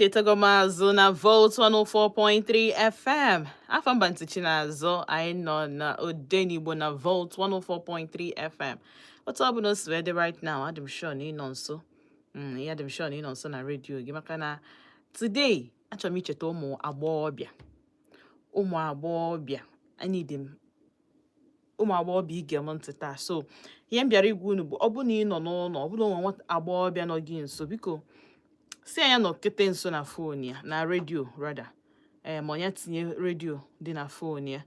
Tetagoma na Volt 104.3 FM. Afam bantichi n'azụ anyị nọ na Odenigbo na Volt 104.3 FM. Otu ọ bụla o si dị right now, adịm sure na ị nọ nso. Ya adịm sure na ị nọ nso na redio gị maka na today achọrọ m icheta ụmụ agbọghọbịa. Ụmụ agbọghọbịa, ụmụ agbọghọbịa ige m ntị taa. So, ihe m bịara igwu unu bụ ọ bụ na ị nọ n'ụlọ, ọ bụrụ na nwata agbọghọbịa nọ gị nso, biko si anya nọkete nso na fon ya, na redio rather. Ma onye tinye redio dị na fon ya,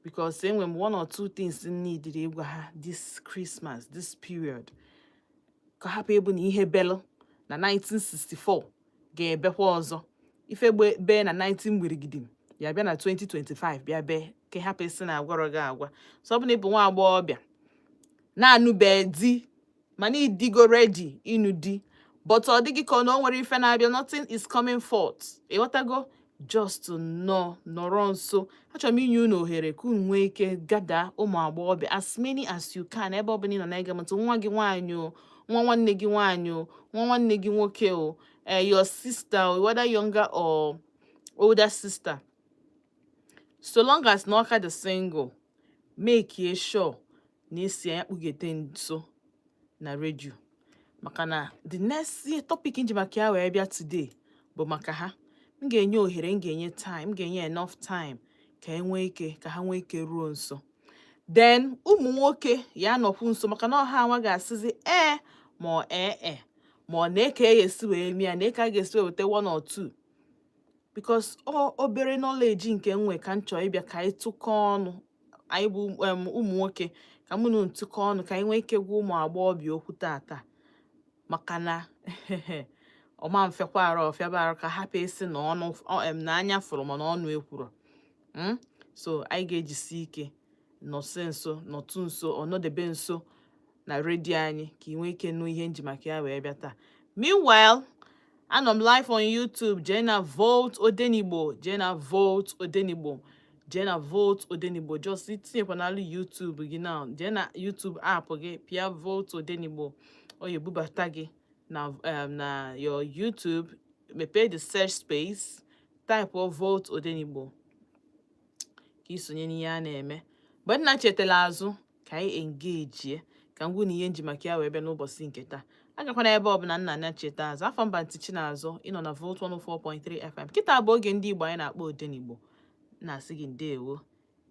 because enwe m one or two things needed ịgwa ha this Christmas, this period. Ka hapụ ebu na ihe belụ na 1964 ga-ebekwa ọzọ. Ife bee na 19 gbirigidim ya bịa na 2025 bịa bee, ka hapụ isi na agwara gị agwa. So ọ bụ na ịbụ nwa agbọghọbịa na-anụbe di mana ịdịgo ready ịnụ di, but ọ dịghị ka na o nwere ife na-abịa, nothing is coming forth. Ịghọtago? Just nọrọ nso. Achọrọ m inye unu ohere ka unu nwee ike gada ụmụ agbọghọbịa as many as you can, ebe ọ bụla ị nọ na-ege m ntị. Nwa gị nwaanyị o, nwa nwanne gị nwaanyị o, nwa nwanne gị nwoke o, your sister, whether younger or older sister. So long as na ọka dị single, make sure na esi anya kpụgete nso na redio. Maka na the next topic nji maka ya wee bịa today bụ maka ha. M ga-enye ohere, m ga-enye time, m ga-enye enough time ka ha nwee ike ruo nso. Then ụmụ nwoke ya nọkwu nso, maka na ọha anwa ga-asịzi ma ọ na-eke esi wee mịa, na eke a ga-esi wee weta one or two, because obere knowledge nke nwe ka m chọọ ịbịa ka anyị tụkọ ọnụ. Anyị bụ ụmụ nwoke, ka mụ na ntụkọ ọnụ ka anyị nwee ike gwa ụmụ agbọghọbịa okwu tata. Maka na ọma mfekwa arụ ọfịaba arụ ka hapụ isi na ọnụ na anya fụrụ mana ọnụ ekwuru. So anyị ga-ejisi ike nọtụ nso, ọnọdebe nso na redio anyị ka ị nwee ike nụ ihe nji maka ya wee bịa taa. Meanwhile, anọ m live on YouTube. Jee na Volt Odenigbo, jee na Volt Odenigbo, jee na Volt Odenigbo. Just itinyekwanalụ YouTube gị na, jee na YouTube app gị, pịa Volt Odenigbo. Ọ ga-ebubata gị na your YouTube, mepee the search space, type of Volt Odenigbo ka isonye n'ihe a na-eme. Mgbe nna chetala azụ ka anyị engage ka ngwụ na ihe nji maka ya wee bịa n'ụbọchị nke taa. Agakwana ebe ọbụla nna cheta azụ. Afọ mba ntichi n'azụ, ịnọ na Volt 104.3 FM. Kịta bụ oge ndị Igbo anyị na-akpọ Odenigbo. Na-asị gị ndeewo,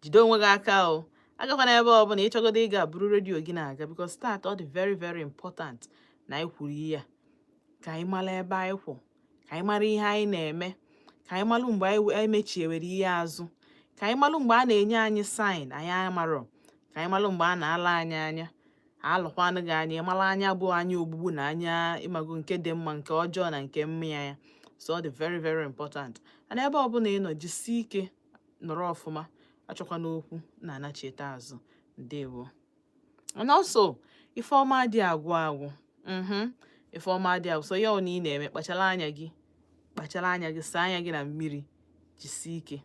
jide onwe gị aka o. Agakwana ebe ọbụla ịchọgodo ịga bụrụ redio gị na-aga, because start ọ dị very very important na anyị kwuru ihe ka anyị mara ebe anyị kwụ, ka anyị mara ihe anyị na-eme, ka anyị mara mgbe anyị mechiewere ihe azụ, ka anyị mara mgbe a na-enye anyị sign anyị amarọ, ka anyị mara mgbe a na-ala anyị anya alụkwanụ gị anya, mara anya bụ anya ogbugbu na anya ịmago nke dị mma, nke ọjọọ na nke mmịa ya. So ọ dị very very important. Na ebe ọbụla ị nọ, jisie ike nọrọ ọfụma, achọkwana okwu na-anachite azụ. Ndewo. And also, Ifeọma dị agwụ Ifeọma dị agwụ. So ya ọ na ị na-eme, kpachara anya gị, saa anya gị na mmiri, jisie ike.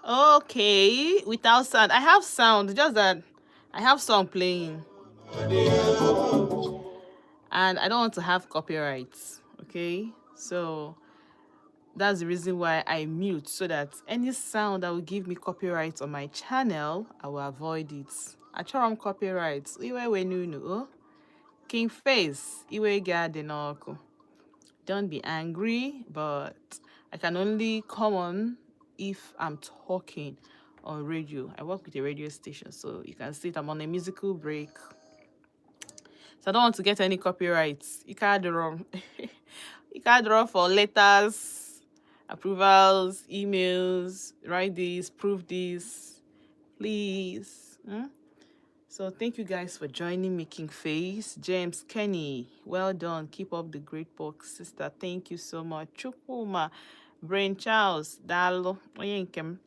Okay, without sound. I have sound, just that I have song playing. And I don't want to have copyrights. Okay? So that's the reason why I mute, so that any sound that will give me copyright on my channel, I will avoid it. I try on copyrights. Iwe we nunu. King Face. Iwe garden. Don't be angry, but I can only come on if I'm talking on radio. I work with a radio station, so you can see it. I'm on a musical break. So I don't want to get any copyrights. You can't draw. You can't draw for letters, approvals, emails, write this, prove this, please. So thank you guys for joining Making Face. James, Kenny, well done. Keep up the great work, sister. Thank you so much. Chukuma, Brain Charles, Dalo, Oyenkem.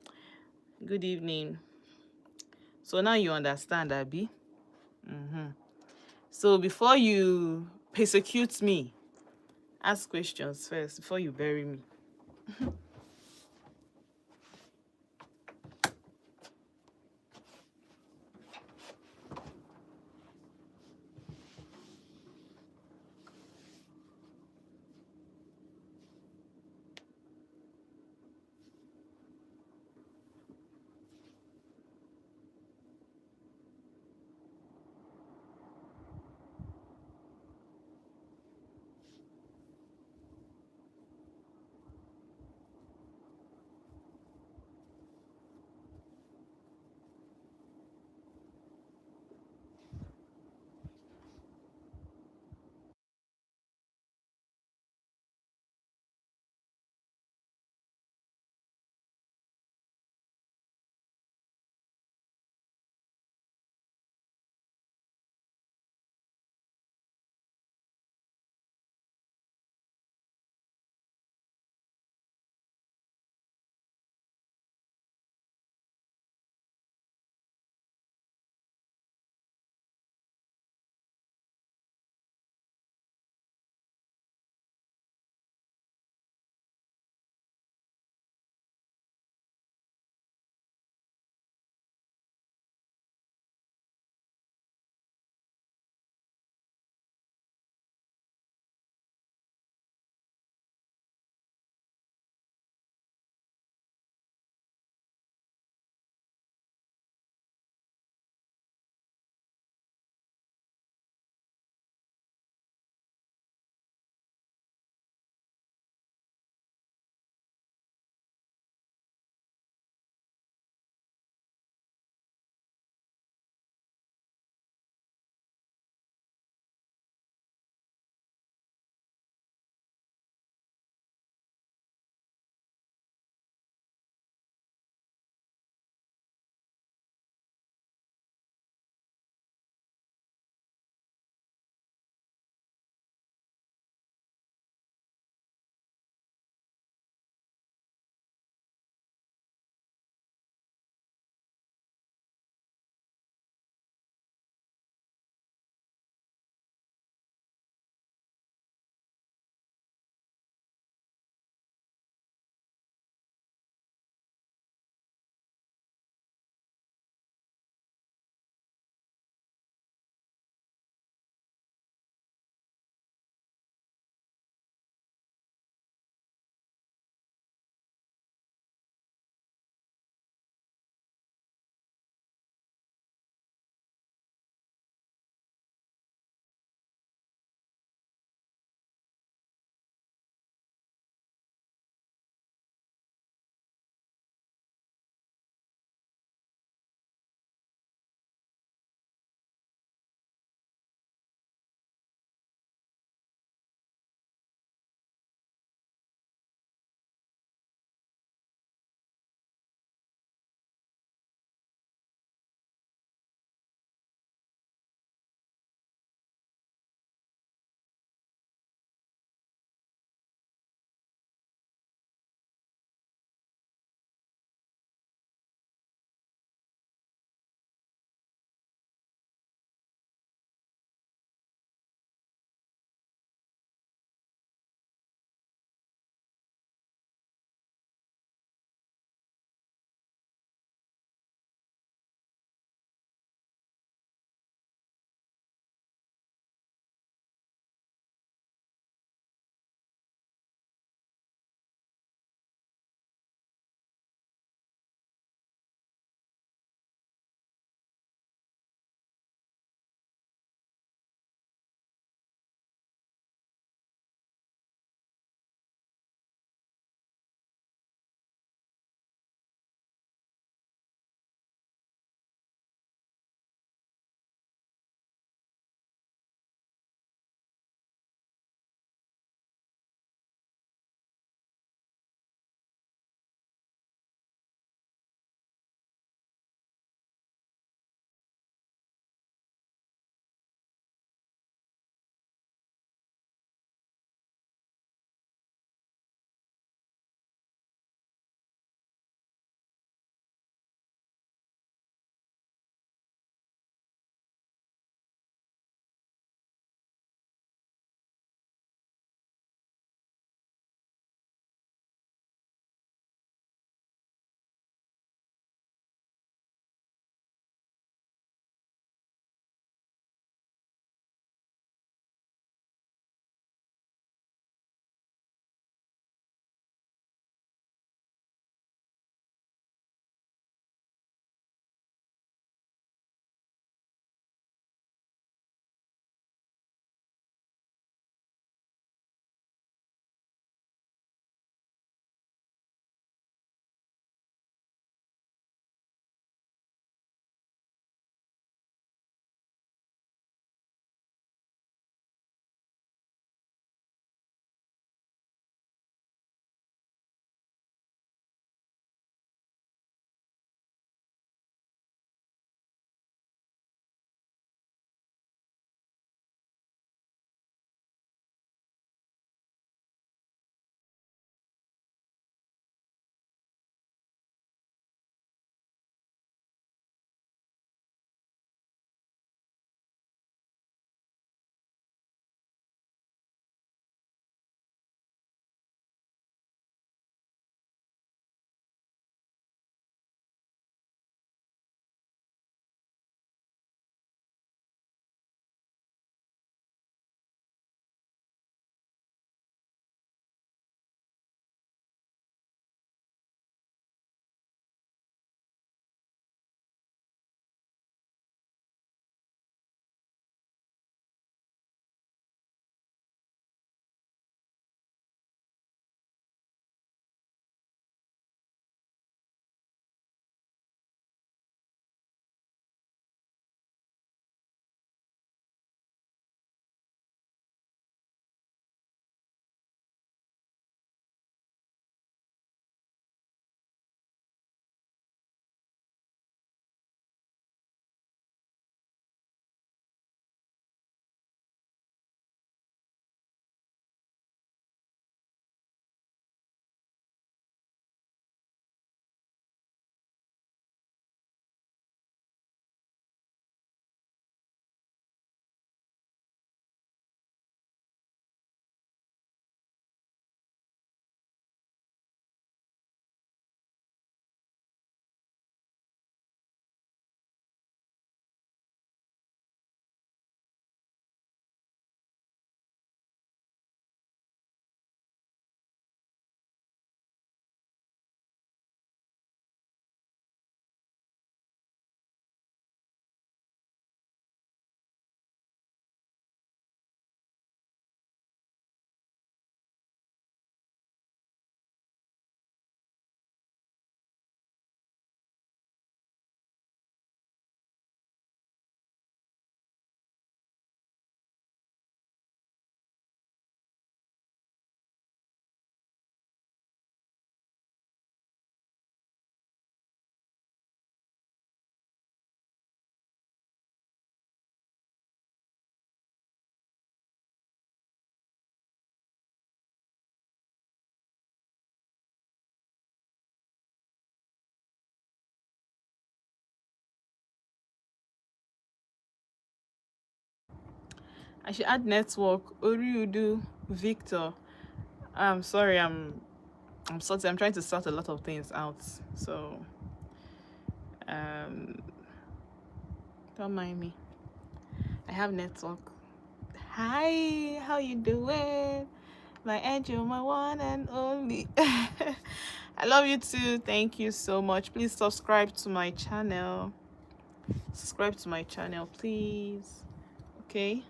Good evening. So now you understand, Abby. So before you persecute me, ask questions first before you bury me. I should add network. Oriudu, Victor. I'm sorry, I'm sorry. I'm trying to sort a lot of things out. So um don't mind me. I have network. Hi, how you doing? My angel, my one and only. I love you too. Thank you so much. Please subscribe to my channel. Subscribe to my channel, please. Okay.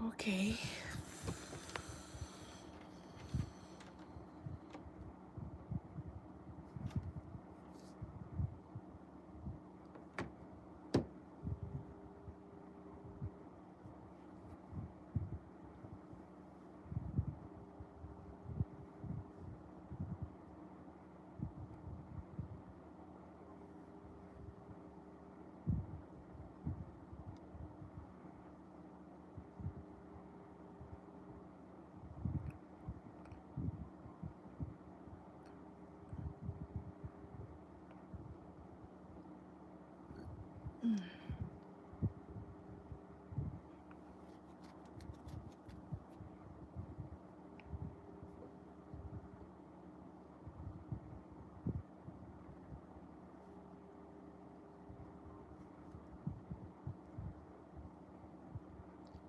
Okay.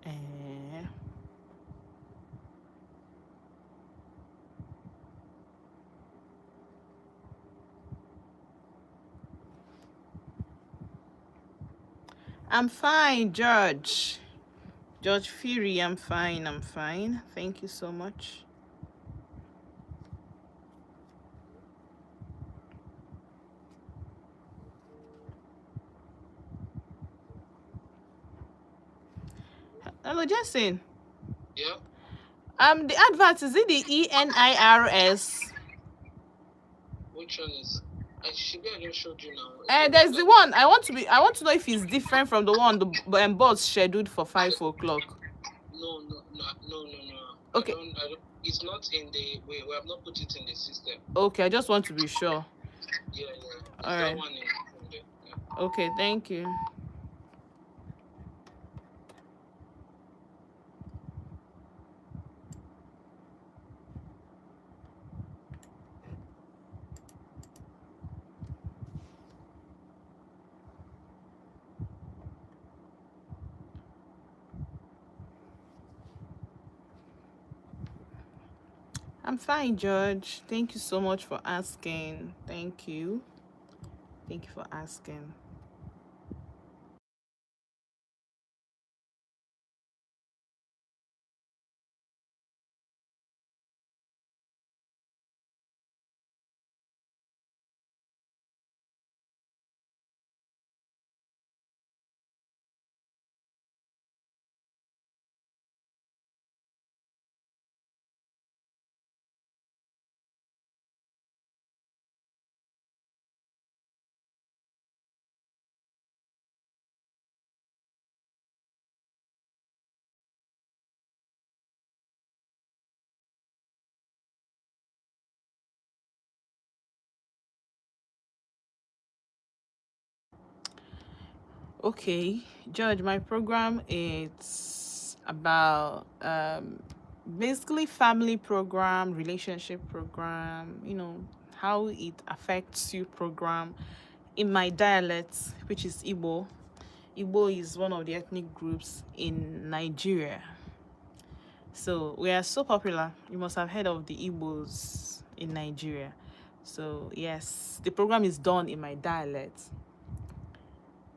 Eh, I'm fine, George. George Fury, I'm fine. I'm fine. Thank you so much. Hello, Jason. Yeah. The advert, is it the ENIRS? Which one is? I should be. I just showed you now. There's the one. I want to know if it's different from the one the boss scheduled for 5 o'clock. No, no, no, no, no, no. Okay. I don't. It's not in the. We have not put it in the system. Okay, I just want to be sure. Yeah, yeah. All It's that right. one in there. Yeah. Okay, thank you. I'm fine, George. Thank you so much for asking. Thank you. Thank you for asking. Okay, George, my program is about basically family program, relationship program, how it affects you program in my dialect, which is Igbo. Igbo is one of the ethnic groups in Nigeria. So we are so popular. You must have heard of the Igbos in Nigeria. So yes, the program is done in my dialect,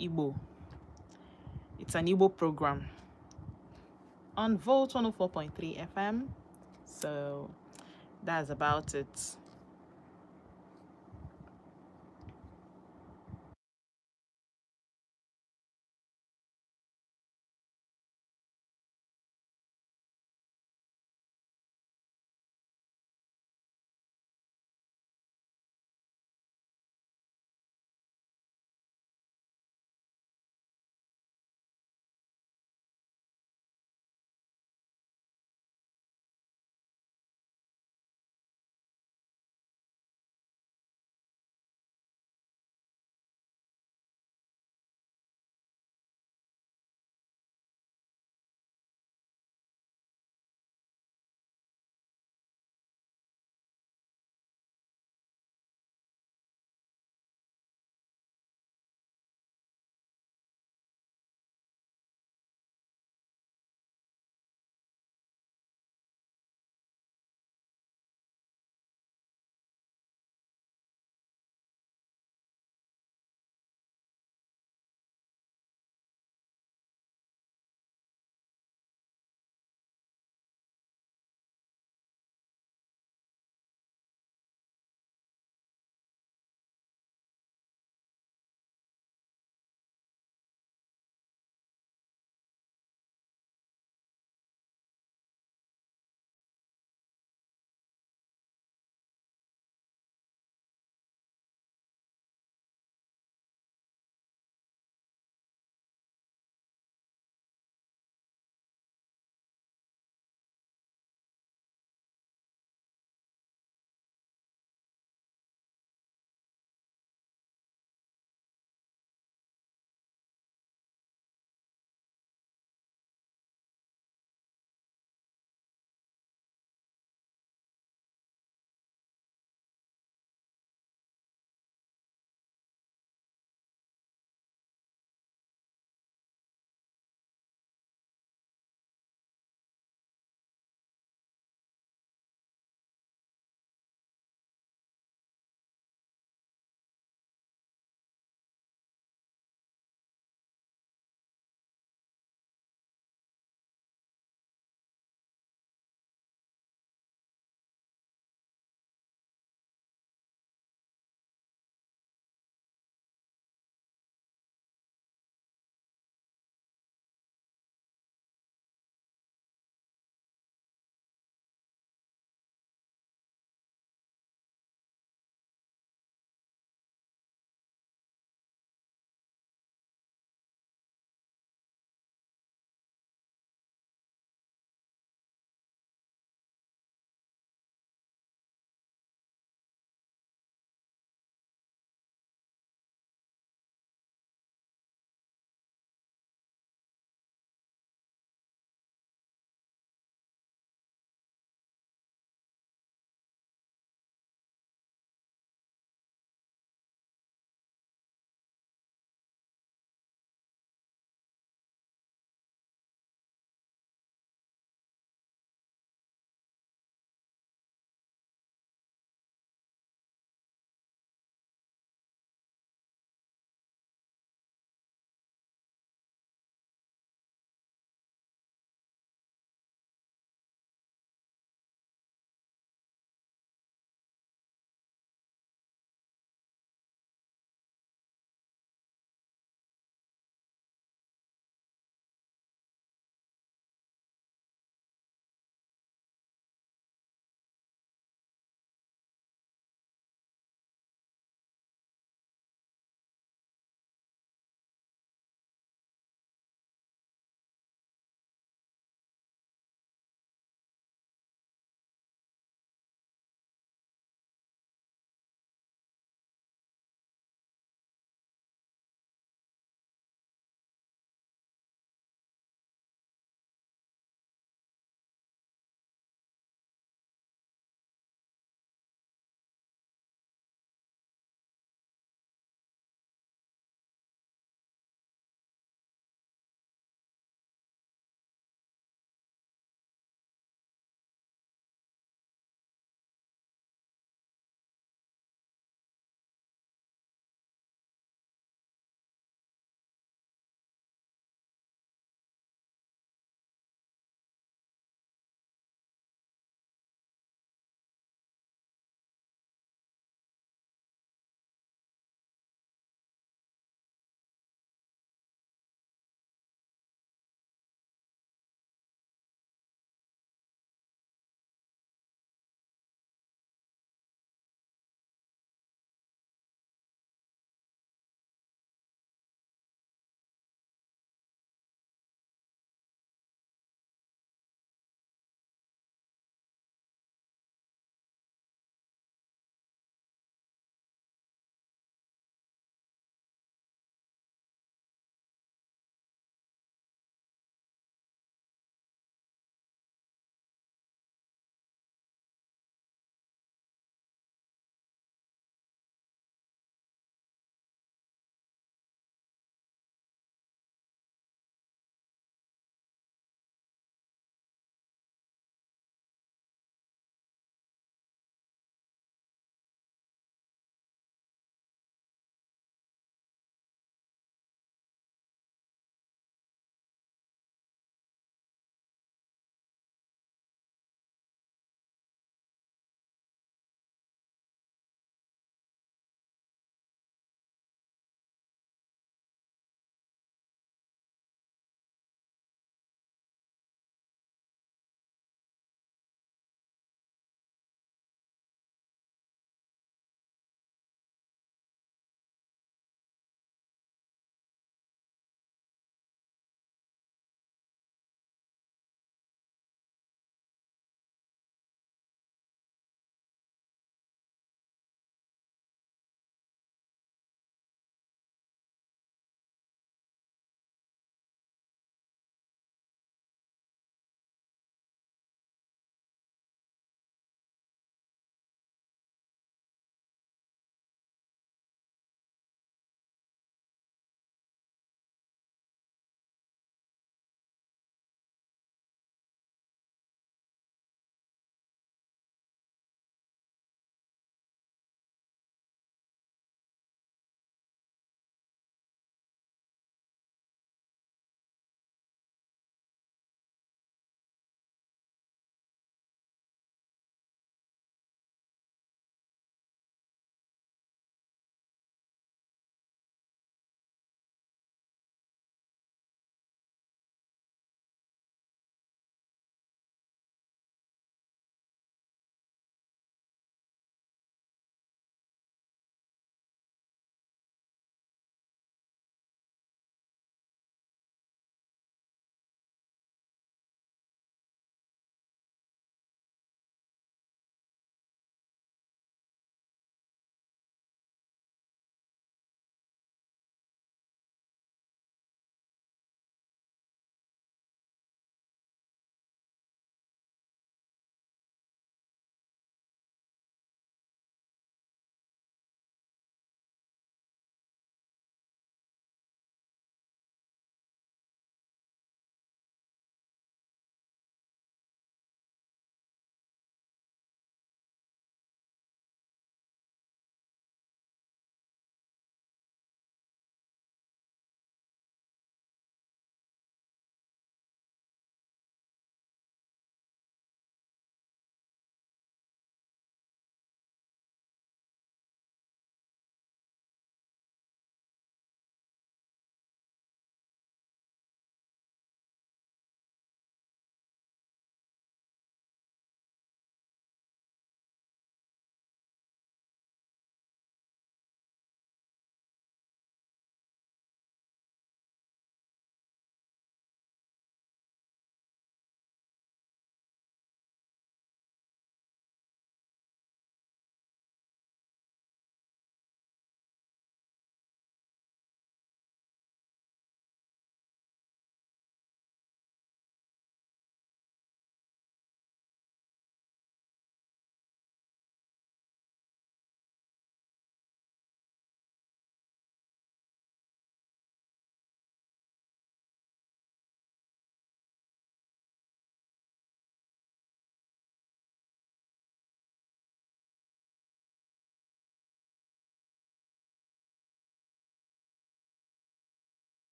Igbo. It's an Igbo program on Volt 104.3 FM. So that's about it.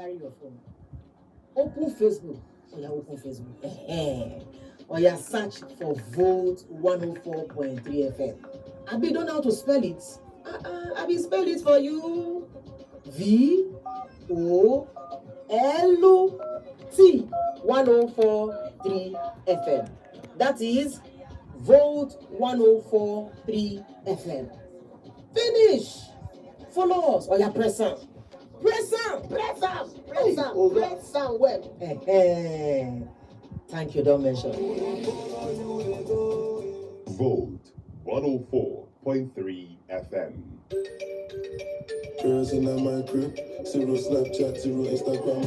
carry your phone. Open Facebook. Oh, yeah, open Facebook. Or you search for Volt 104.3 FM. Abi don't know how to spell it. Abi spell it for you. VOLT 104.3 FM. That is Volt 104.3 FM. Finish. Follow us. Or you press on. Press on. Press on. Press on. Press on. Well. Thank you, don't mention. Volt 104.3 FM. Girls in my crib, 0 Snapchat, 0 Instagram.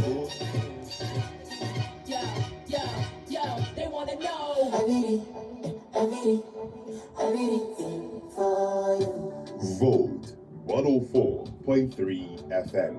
Yo, they wanna know. I need it for you. Volt 104.3 FM.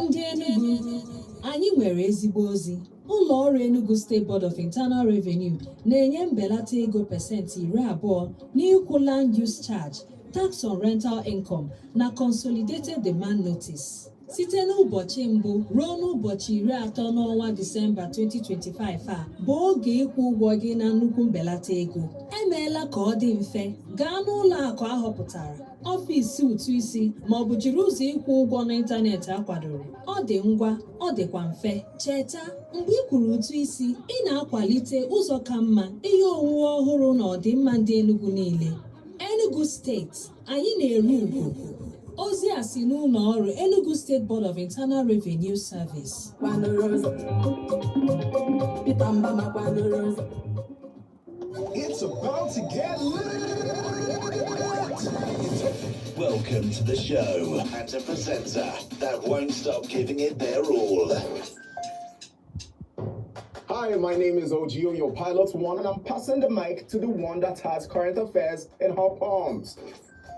Ndị Enugu, anyị nwere ezigbo ozi. Ụlọ ọrụ Enugu State Board of Internal Revenue na-enye mbelata ego pasentị 20 n'ịkwụ land use charge, tax on rental income na consolidated demand notice. Site n'ụbọchị mbụ ruo n'ụbọchị 30 n'ọnwa Disemba 2025 a bụ oge ịkwụ ụgwọ gị na nnukwu mbelata ego. Emeela ka ọ dị mfe, gaa n'ụlọ akụ ahọpụtara, ọfịs ụtụ isi ma ọ bụ jiri ụzọ ịkwụ ụgwọ n'ịntanetị akwadoro. Ọ dị ngwa, ọ dịkwa mfe. Cheta, mgbe ị kwụrụ ụtụ isi, ị na-akwalite ụzọ ka mma, ihe owuwe ọhụrụ na ọdịmma ndị Enugu niile. Enugu Steeti, anyị na-eru ugwu. Ozi a si n'ụlọ ọrụ Enugu State Board of Internal Revenue Service. It's about to get lit. Welcome to the show and a presenter that won't stop giving it their all. Hi, my name is Ogio, your pilot one, and I'm passing the mic to the one that has current affairs in her palms.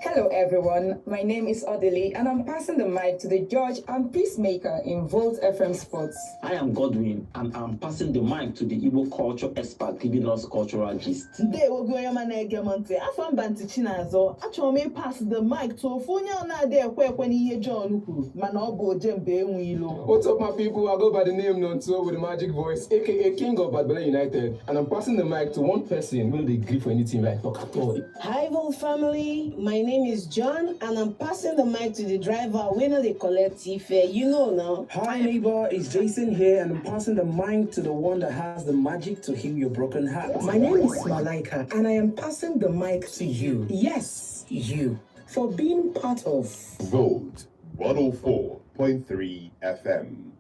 Hello everyone, my name is Odeli and I'm passing the mic to the judge and peacemaker in Volt FM Sports. I am Godwin and I'm passing the mic to the Igbo culture expert giving us cultural gist. Today we're going to Negemonte. I found Bantichinazo. Actually, pass the mic to Funya na de when he John Uku. Manobo Jembe Wilo. What's up, my people? I go by the name Nonto with the magic voice, aka King of Badbella United, and I'm passing the mic to one person who will agree for anything like talk at all. Hi, Volt family. My name is John, and I'm passing the mic to the driver. We know they collect fare, you know now. Hi, neighbor. It's Jason here, and I'm passing the mic to the one that has the magic to heal your broken heart. My name is Malaika, and I am passing the mic to you. Yes, you, for being part of Volt 104.3 FM.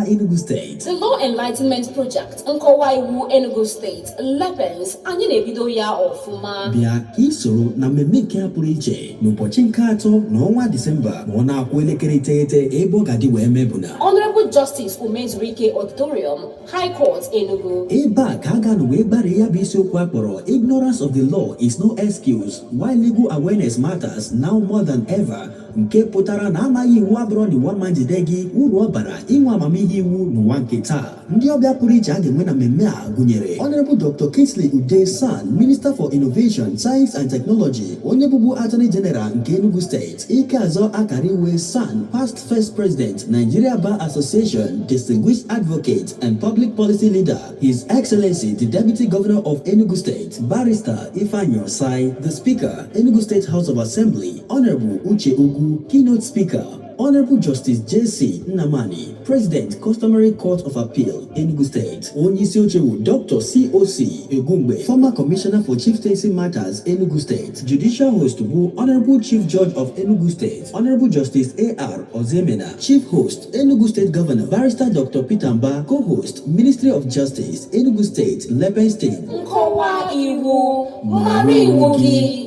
Enugu State. The Law Enlightenment Project nkọwa iwu Enugu State Lepens anyị na-ebido ya ọfụma. Bịa ka isoro na mmemme nke a pụrụ iche n'ụbọchị nke 3 n'ọnwa Disemba ma ọ na-akwụ elekere 9 ebe ọ ga-adị wee mebụna. Honorable Justice Umezurike Auditorium, High Court Enugu. Ebe a ka a ga-anọ wee gbara ya bụ isiokwu akpọrọ Ignorance of the Law is no excuse why legal awareness matters now more than ever. Nke pụtara na amaghị iwu abụrụ na iwu ama njide gị uru ọ bara inwe amamihe iwu n'ụwa nke taa. Ndị ọbịa pụrụ iche a ga-enwe na mmemme a gụnyere Honorable Dr. Kingsley Ude San, Minister for Innovation, Science and Technology, onye bụbu Attorney General nke Enugu State, Ikeazọ Akariwe San, past First President, Nigeria Bar Association, Distinguished Advocate and Public Policy Leader, His Excellency the Deputy Governor of Enugu State, Barrister Ifeanyi Osai, the Speaker, Enugu State House of Assembly, Honorable Uche Ugu, Keynote Speaker, Honorable Justice J.C. Nnamani, President, Customary Court of Appeal, Enugu State, Onyisi Ochewu, Dr. C.O.C. Egumbe, former Commissioner for Chieftaincy Matters, Enugu State, Judicial Host Bu, Honorable Chief Judge of Enugu State, Honorable Justice A.R. Ozemena, Chief Host, Enugu State Governor, Barrister Dr. Peter Mba, Co-Host, Ministry of Justice, Enugu State, Lepens Team. Nkọwa iwu, mara iwu gị.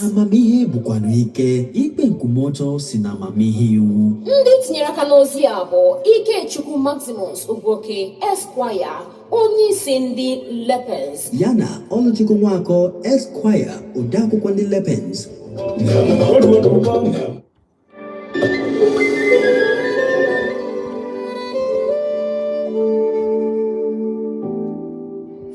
Amamihe bụkwanụ ike, ikpe nkwụmọtọ si na amamihe iwu. Ndị tinyere aka n'ozi a bụ Ikechukwu Maximus Ugoke Esquire, onye isi ndị Lepens, yana Oluchukwu Nwakọ Esquire, odeakwụkwọ ndị Lepens.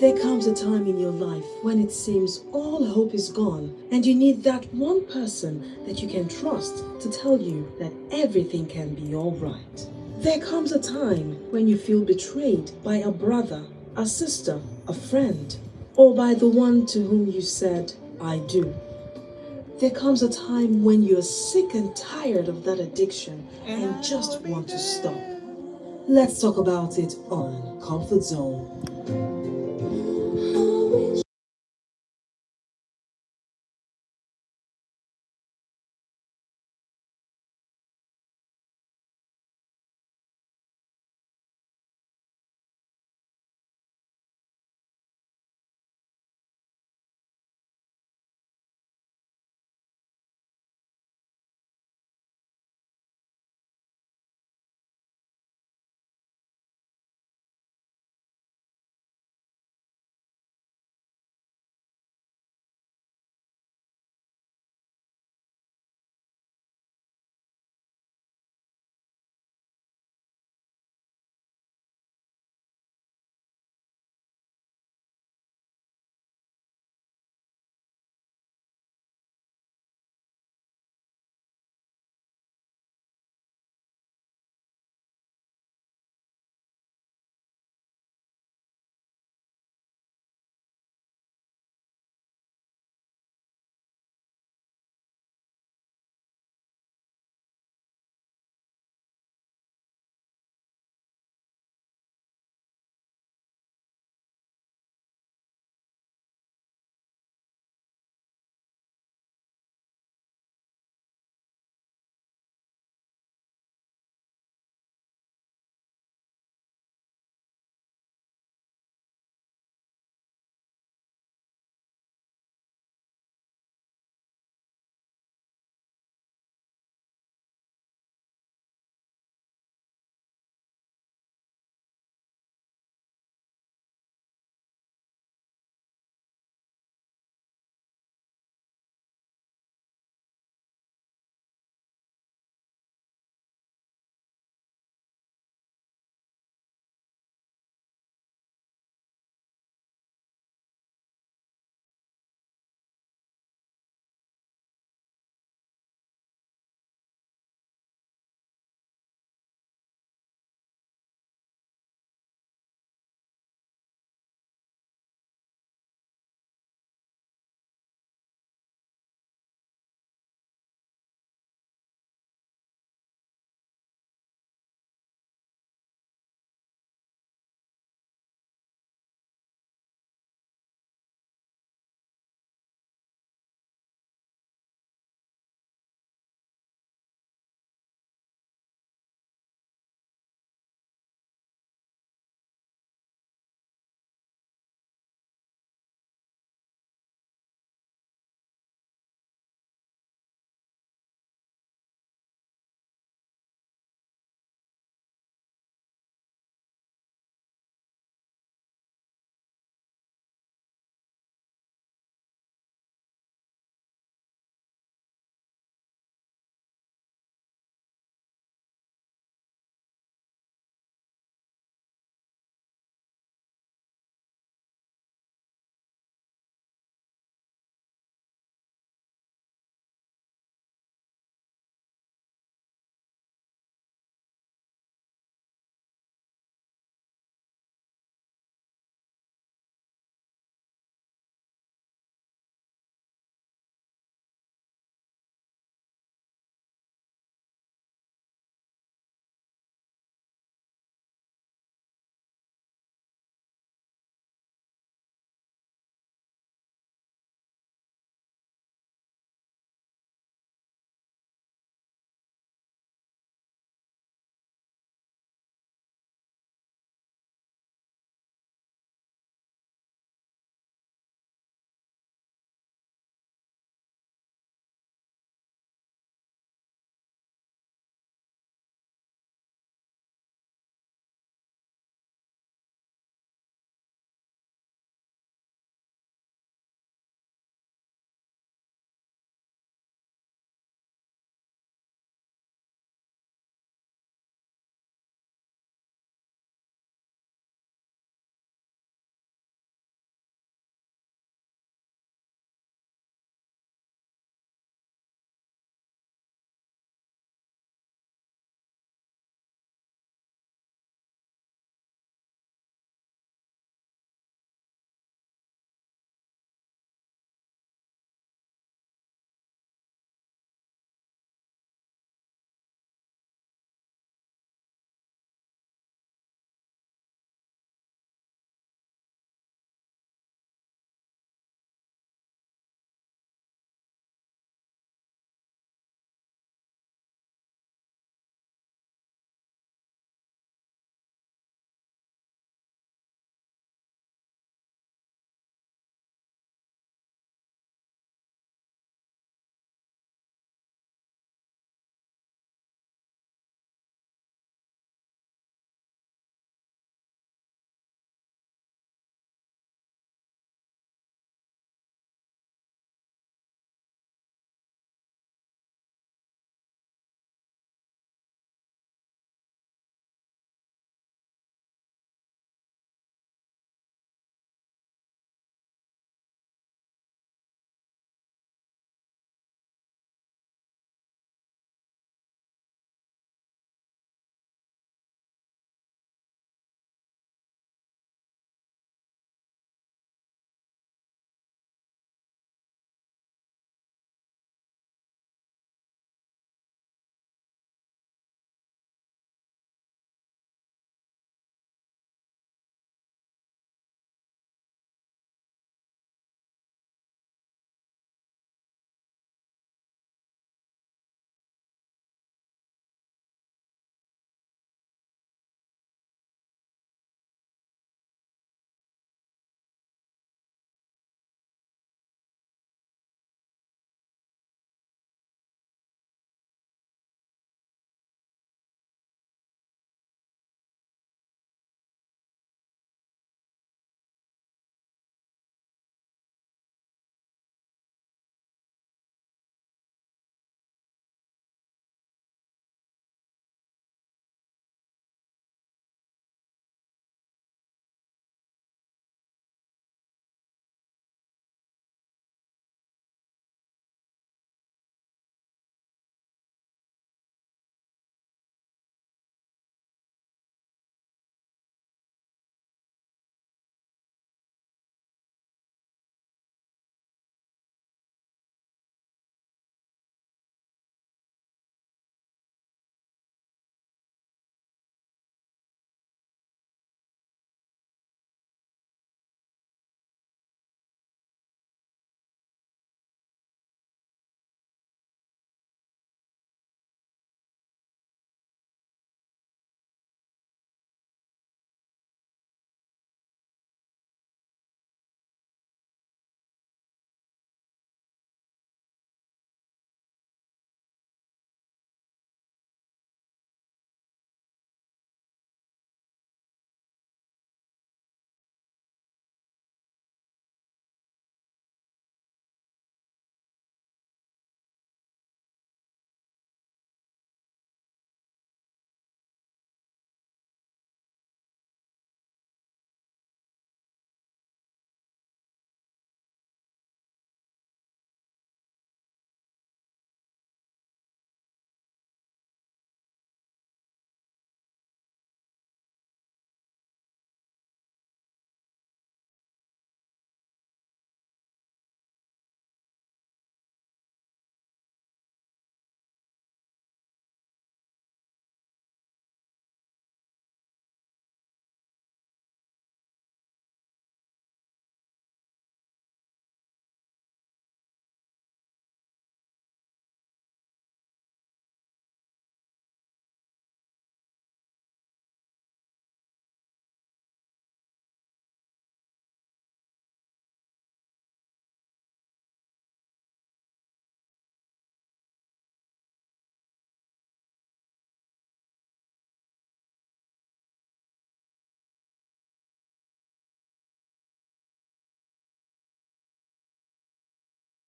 There comes a time in your life when it seems all hope is gone and you need that one person that you can trust to tell you that everything can be all right. There comes a time when you feel betrayed by a brother, a sister, a friend, or by the one to whom you said, I do. There comes a time when you're sick and tired of that addiction and just want to stop. Let's talk about it on Comfort Zone.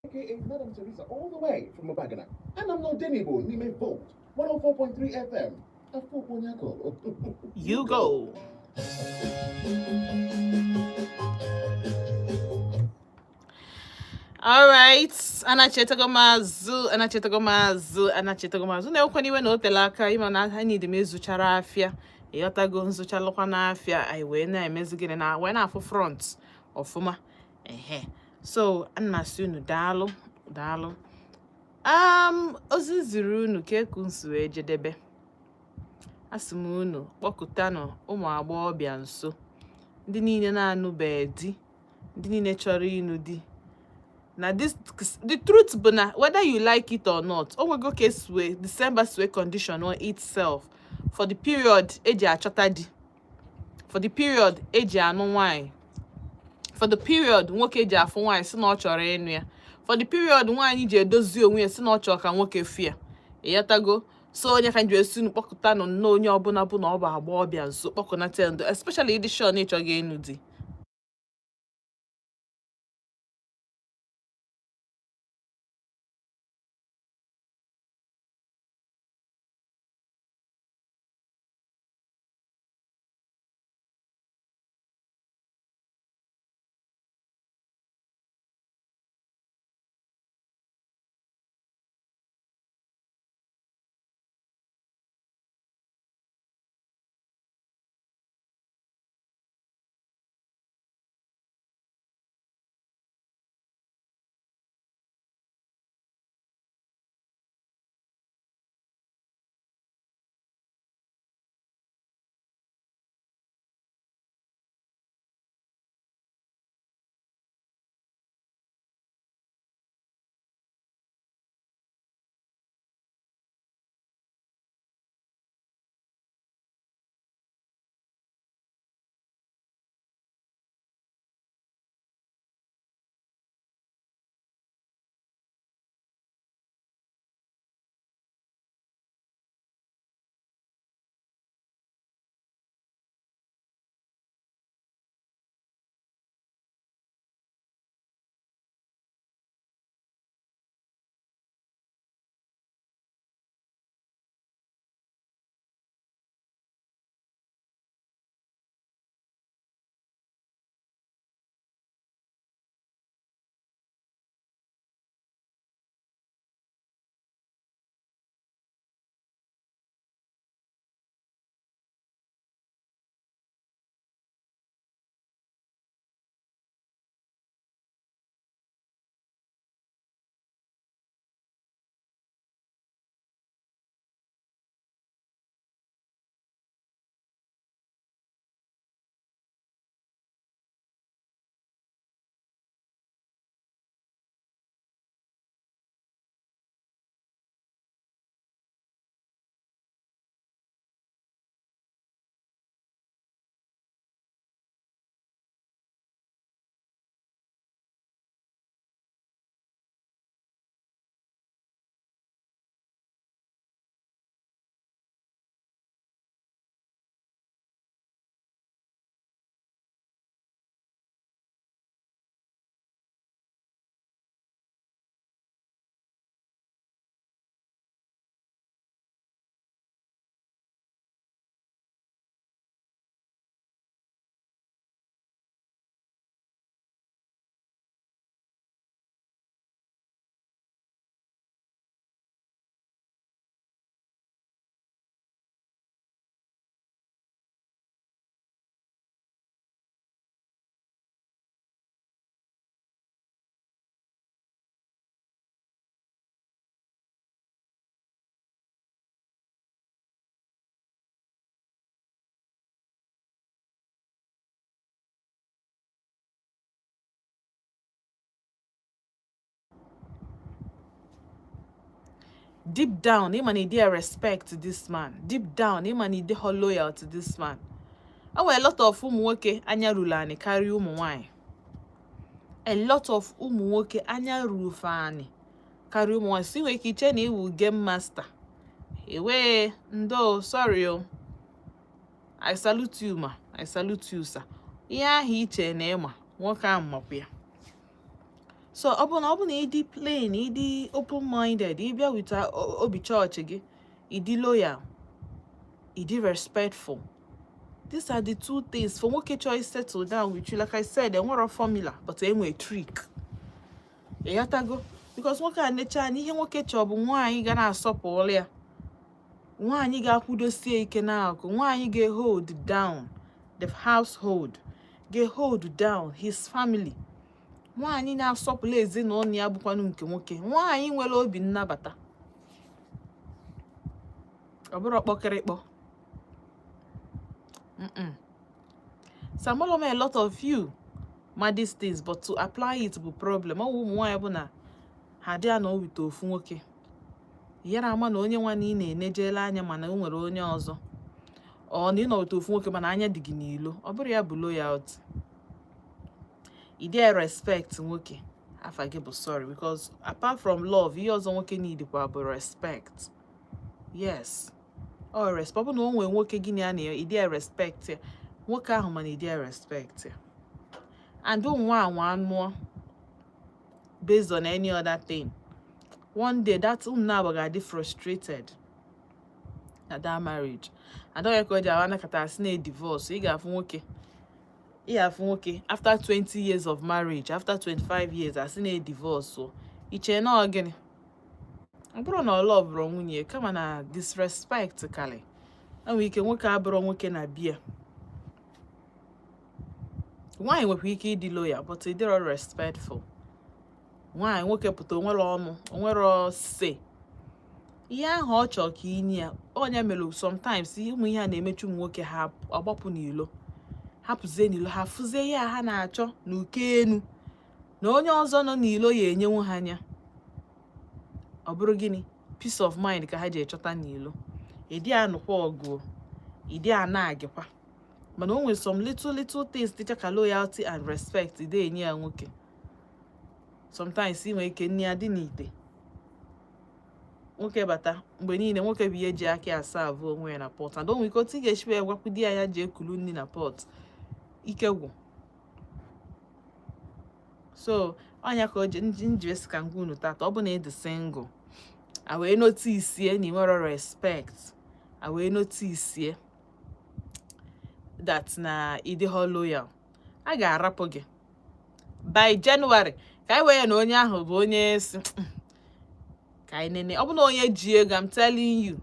aka Madam Teresa, all the way from Obagana. And I'm not ODENIGBO, Nime Vote, 104.3 FM. You go. All right, anachetago mazu na okwe niwe na otele aka ima na ha need me zuchara afia ịghọtago nzuchalụkwa n'afia anyị wee na-emezi gịnị na wee na-afụ front ọfụma so ana m asị unu daalụ ozi ziri unu ka eku nsi wee jedebe asị m unu kpọkụtanụ ụmụ agbọghọbịa nso ndị niile na-anụbeghị di ndị niile chọrọ ịnụ di na the truth bụ na whether you like it or not onwego ka esue December sue condition on itself for the period eji achọta di, for the period eji anụ nwanyị, for the period nwoke eji afụ nwanyị si na ọ chọrọ ịnụ ya, for the period nwanyị ji edozi onwe ya si na ọ chọrọ ka nwoke fia ịghọtago. So onye ka nji esi unu kpọkụta nọ na onye ọbụla bụ na ọ bụ agbọghọbịa nso kpọkụnata ndo, especially ịdị sure na ịchọghị ịnụ di. Deep down, him and he respect to this man. Deep down, him and he loyal to this man. A lot of ụmụnwoke anya ruru ani carry ụmụ nwanyị. A lot of ụmụnwoke anya ruru fani carry ụmụ nwanyị. Si nwere ike iche na iwu game master. Ewe, ndo, sorry o. I salute you, ma. I salute you, sir. Ihe ahụ iche na ịma, nwoke ahụ makwa ya. So ọ bụ na ịdị plain, ịdị open-minded, ịbịa with obi chọọchị gị, ịdị loyal, ịdị respectful. These are the two things for nwoke chọọ settle down with you. Like I said, enwere formula, but enwe trick. Ịghọtago? Because nwoke a nature na ihe nwoke chọọ bụ nwaanyị ga na-asọpụrụ ya. Nwaanyị ga-akwụdosie ike n'akụ, nwaanyị ga-hold down the household, ga-hold down his family. Nwaanyị na-asọpụrụ ezinụlọ ya bụkwanụ nke nwoke. Nwaanyị nwere obi nnabata. Ọ bụrụ ọkpọkịrịkpọ. So I'm a lot of you mad these things, but to apply it bụ problem. Ọ ụmụ nwaanyị bụ na ha dị anọ wite ofu nwoke. Yara ama na onye nwa na ị na-enejele anya mana o nwere onye ọzọ. Ọ na ị nọ wite ofu nwoke mana anya dị gị n'ilo. Ọ bụrụ ya bụ loyalty. Ị dị respect nwoke. Afa gị bụ sorry, because apart from love, ihe ọzọ nwoke need kwa bụ respect. Yes. Oh, respect. Ọ bụ na o nwere nwoke gị na ị dị respect ya. Nwoke ahụ mana ị dị respect ya. And don't want based on any other thing. One day that now gonna frustrated at that marriage. I don't record Jawana Katasine divorce. You got okay. After 20 years of marriage, after 25 years, I seen a divorce. So it's no again. I brought no love wrong when you come and disrespect Kali. And we can work out wrong na beer. Why we be loyal, but they are respectful. Why nwoke pụta onwere ọnụ, onwere say. Ihe ahụ ọ chọọ ka inye ya, onye mere sometimes ụmụ ihe a na-emechu nwoke ha agbapụ n'ilo. Hapụzie n'ilo, ha fụzie ya ha na-achọ n'uke enu. Na onye ọzọ nọ n'ilo ya enyenwu ha anya. Ọ bụrụ gịnị? Peace of mind ka ha ji echọta n'ilo. Ịdị anụkwa ọgụ, ịdị ana-agịkwa. Mana o nwere some little things dịcha ka loyalty and respect ịdị enye ya nwoke. Sometimes ị nwere ike nne ya dị n'ite. Nwoke bata mgbe niile nwoke bụ ihe ji aka asa avụ onwe ya na pot. And onwe ike otu ị ga-eshiwe gwakwu di ya ji ekulu nri na pot. Ike gwụ. So anya ka njivesi ka ngwa unu tata. Ọ bụ na ịdị single. A wee notice na ị nwere respect. A wee notice that na ịdị loyal. A ga-arapụ gị. By January. Ka anyị wee na onye ahụ bụ onye si ka anyị nene. Ọ bụ na onye ji ego, I'm telling you.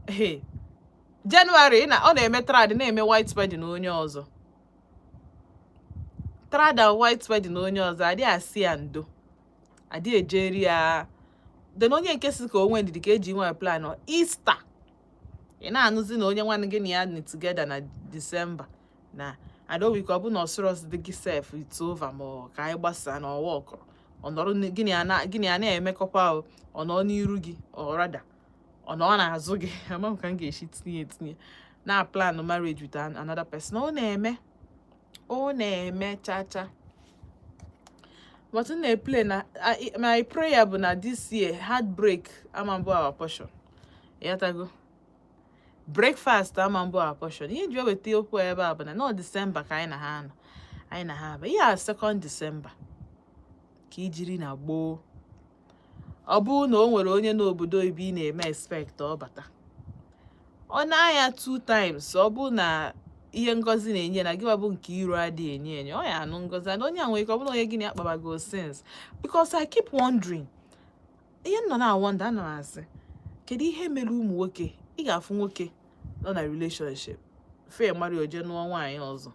Hey, January ọ na-eme trad na-eme white wedding na onye ọzọ. Trad and white wedding na onye ọzọ adị asị ya ndo. Adị ejeri ya. Then onye nke si ka onwe ndidi ka eji nwe plan ọ Easter. Ị na-anụzi na onye nwanne gị na ya ni together na December na adọwi ka ọ bụ na ọsụrọs dị gị sef it's over ma ka anyị gbasaa na ọwa ọkọrọ ọnọrọ gịnị a na-emekọkwa ọ nọ n'iru gị ọ rada ọ nọ n'azụ gị ama m ka m ga-eshi tinye na plan marriage with another person. Ọ na-eme cha but na play na my prayer bụ na this year heartbreak amambo our portion. Yatago breakfast amambo our portion. Ihe ji weta okwu ebe a bụ na no December ka anyị na ha bụ ya 2nd December ka ijiri na gboo. Ọ bụ na o nwere onye n'obodo ibi ị na-eme expect ọ bata. Ọ na-aya 2 times. Ọ bụ na ihe ngozi na-enye na gịwa bụ nke iro adị enye ọ ya anụ ngozi and onye nwere ka ọ bụ na onye gịnị akpabago since because I keep wondering. Ihe nọ na wonder ana m asị kedu ihe mere ụmụ nwoke ị ga-afụ nwoke nọ na relationship fe mari oje nụọ nwaanyị ọzọ.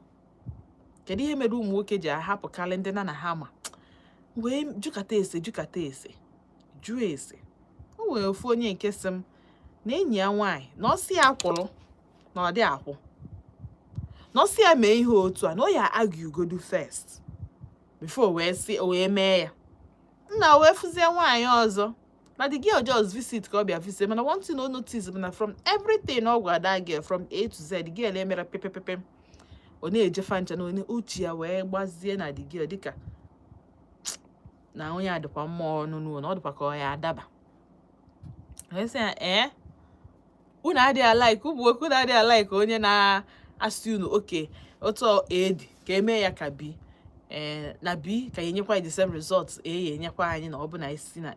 Kedu ihe mere ụmụ nwoke ji ahapụ kalenda na ha ma wee jukata ese jụọ ese. O nwere ofu onye nke sị m na enyi ya nwaanyị na ọ si ya akwụrụ na ọ dị akwụ na ọ si ya mee ihe otu a na ọ ya argue godu first before wee mee ya. Nna wee fụzie nwaanyị ọzọ na the girl just visit ka ọ bịa visit mana one thing no notice bụ na from everything ọ gwa that girl from A to Z the girl emere pepepepe ọ na-eje fancha na onye uche ya wee gbazie na the girl dịka na onye adịkwa mmụọ ọnụnụ na ọ dịkwa ka ọ ya adaba. Sị ya unu adịghị alike ụmụ nwoke unu adịghị alike onye na-asị unu oke otu edi ka eme ya ka bi na B ka yenyekwa the same results A yenyekwa anyị na ọ bụ na isi na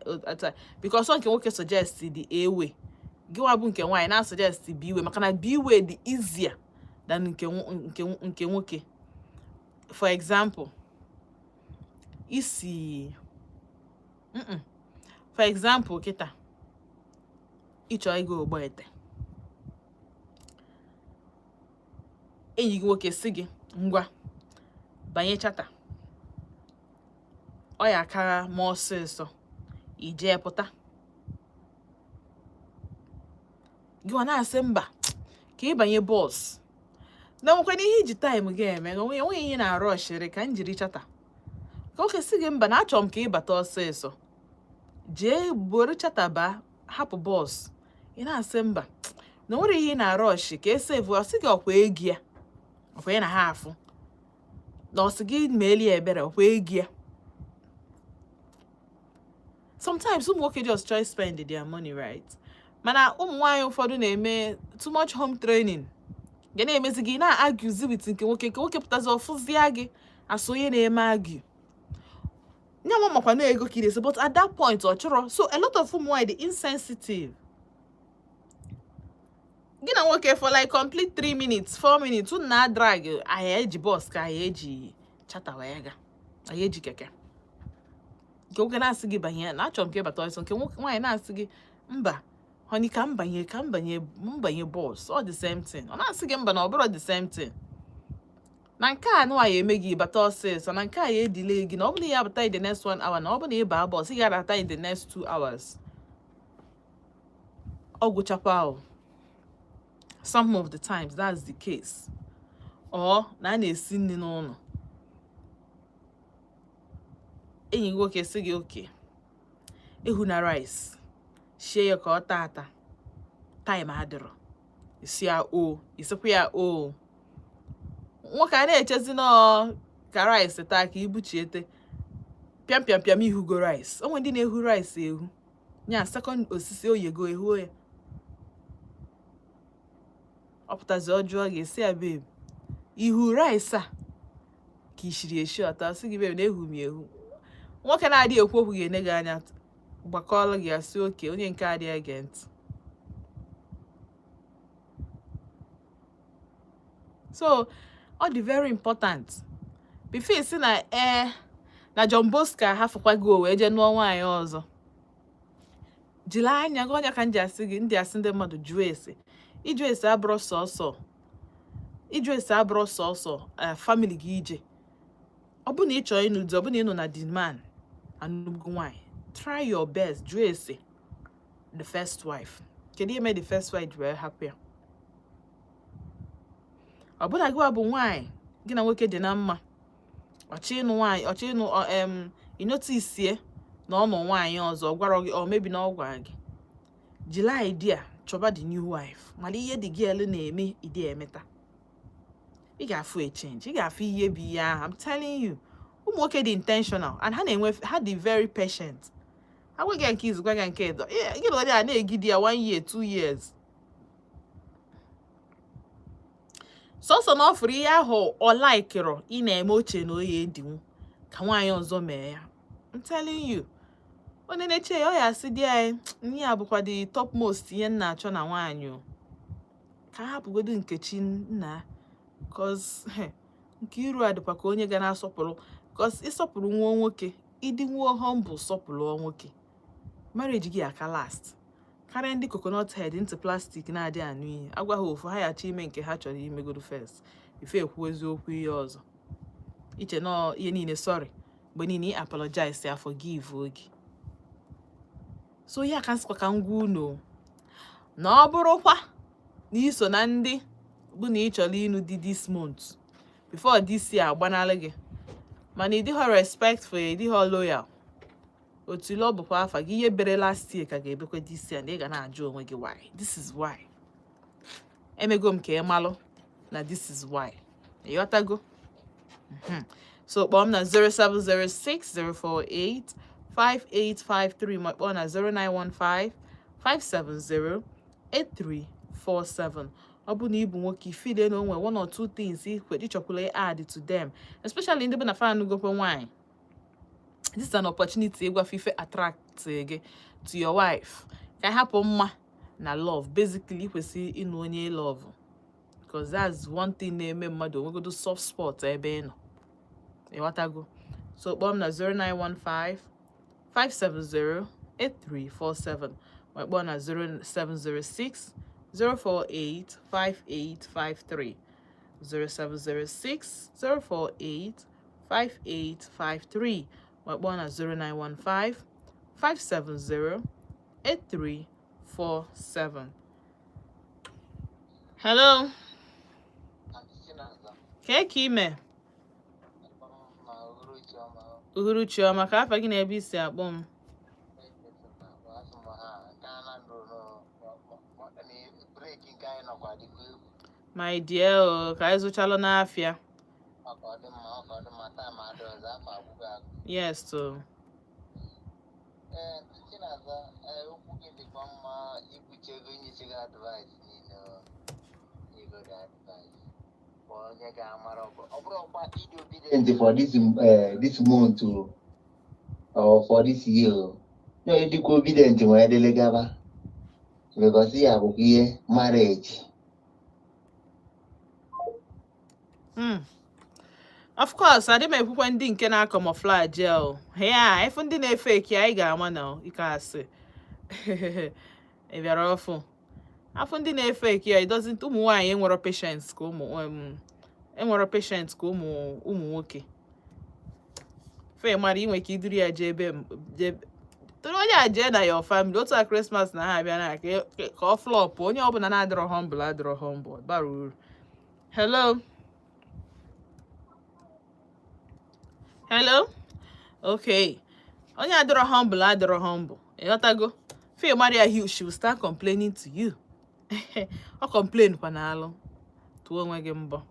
because nke nwoke suggest the A way gị wa bụ nke nwaanyị na suggest B way maka na B way dị easier than nke nwoke. For example, isi for example kita ịchọ ịga ogbo ete enyi gị nwoke si gị ngwa banye chata ọ ya akara ma ọsịsọ ije pụta gị ọ na-asị mba ka ịbanye bọs na nwekwana ihe iji taịm gị eme enweghị ihe na-arụ ọchịrị ka m jiri chata ka oke si gị mba na achọrọ m ka ịbata ọsịsọ jee buru chata baa hapụ bọs ị na-asị mba na nwere ihe na-arụ ọchị ka esevu ọsị gị ọkwa egi ya ọkwa ya na ha afụ na ọsị gị meeli ya ebere ọkwa egi ya. Sometimes ụmụ nwoke just try spend their money right mana ụmụ nwaanyị ụfọdụ na-eme too much home training ga na-emezi gị na-argue with nke nwoke pụtazi ọfụzia gị asụ onye na-eme argue nya nwa makwa na ego kirisi but at that point ọ chọrọ so a lot of ụmụ nwaanyị dị insensitive gị na nwoke for like complete 3 minutes 4 minutes unu na drag ahịa eji bọs ka ahịa eji chata wee ga ahịa eji keke nke nwoke na-asị gị banye na achọrọ m ka ịbata ọsọ nke nwaanyị na-asị gị mba honey ka m banye bọs all the same thing ọ na-asị gị mba na ọ bụrụ the same thing na nke a nwaanyị eme gị bata ọsịsọ na nke a ya edile gị na ọ bụrụ ya bata in the next 1 hour na ọ bụrụ na ị baa bọs ị ga-abata in the next 2 hours ọ gwụchakwa some of the times that's the case or na a na-esi nri n'ụlọ enyi nwoke sị gị oke ehu na rice shie ya ka ọ taa time adịrọ isi ya isikwa ya nwoke a na-echezi nọ ka rice taa ka ibuchiete pịam ihugo rice onwe ndị na-ehu rice ehu nya second osisi oyego ehuo ya ọ pụtazi ọjọọ ga-esi ya babe ihu rice a ka ishiri eshi ọta sị gị babe na ehu m ehu nwoke na-adịghị ekwu okwu ga-ene gị anya gbakọọlụ gị asị oke onye nke adịghị ege ntị so ọ dị very important before isi na John Bosco ahafụkwa gị o wee jee nụọ nwaanyị ọzọ jiri anya gị ọnya ka m ji asị gị ndị asị ndị mmadụ jụọ ese ịjụ ese abụrụ sọsọ family gị ije ọ bụ na ị chọọ ịnụ di ọ bụ na ịnụ na the man anụgo nwaanyị try your best jụọ ese the first wife kedu ihe mee the first wife wee hapụ ya ọ bụ na gị bụ nwaanyị gị na nwoke dị na mma ọchị ịnụ inotisie na ọ nọ nwaanyị ọzọ gwara gị ọ mebi na ọ gwara gị jiri idea chọba the new wife mana ihe dị gị elu na-eme ide emeta ị ga-afụ a change ị ga-afụ ihe bụ ihe ahụ I'm telling you ụmụ nwoke dị intentional and ha dị very patient ha gwaghị nke izu gwaghị nke edo gị na onye a na-egide ya 1 year 2 years sọsọ na ọfụrụ ihe ahụ ọ laikịrọ ị na-eme oche na oyi edinwu ka nwaanyị ọzọ mee ya I'm telling you onye na-eche ya ọ ya asị di anyị ihe a bụkwa the top most ihe m na-achọ na nwaanyị o ka hapụgodo nkechi nna cause nke iru adịkwa ka onye ga na-asọpụrụ cause ịsọpụrụ nwa nwoke ịdị nwa humble sọpụrụ nwoke marriage gị aka last karịa ndị coconut head ntị plastik na-adị anụ ihe agwa ha ofu ha ya achọ ime nke ha chọrọ imegodo first ife ekwu eziokwu ihe ọzọ iche nọ ihe niile sorry mgbe niile ị apologize ya forgive oge so ya ka nsịkwa ka ngwa unu na ọ bụrụkwa na iso na ndị bụ na ị chọrọ ịnụ di this month before this year agbanalị gị mana ị dịghọ respectful ị dịghọ loyal otu ile ọ bụkwa afa gị ihe bere last year ka ga-ebekwa this year na ị ga na-ajụ onwe gị why this is why emego m ka ị malụ na this is why ịghọtago so kpọọ m na 07060485853 ma kpọọ na 0915-570-8347 Obu ni ibu nwoke feel no one or two things ichọkwala add to them, especially ndị be na fan go for wine. This is an opportunity ịgwa fife attract to your wife. Ka hapụ mma na love. Basically, kwesị ịnụ onye love. Because that's one thing na-eme mmadụ onwegodo soft spot ebe ịnọ. Ịghọtago? So kpọọ m na 0915 570 8347. Ma kpọọ na 0706 048 5853. 0706 048 5853. Ma kpọọ na 0915 570 8347. Hello. Keke ime. Uhuru Chioma, ka afa gị na-ebe isi akpọ m. My dear, ka anyị zụchalụ n'afịa. Yes, so. For this month or for this year, no, you could be obedient to my delegaba because you have here marriage. Of course, I didn't make one thing can I camouflage gel. Yeah, if one didn't fake, I got one now. You can't say. If you're awful. I found the fake, yeah, it doesn't do more. I ain't more patience. Patience go okay. Fair marry when you do your JB. Your family. Go to Christmas na have na call flop. When you open another humble. Baru. Hello. Hello. Okay. Only I humble. You got to go. Fair marry she will start complaining to you. Or complain panalo. To one gembo.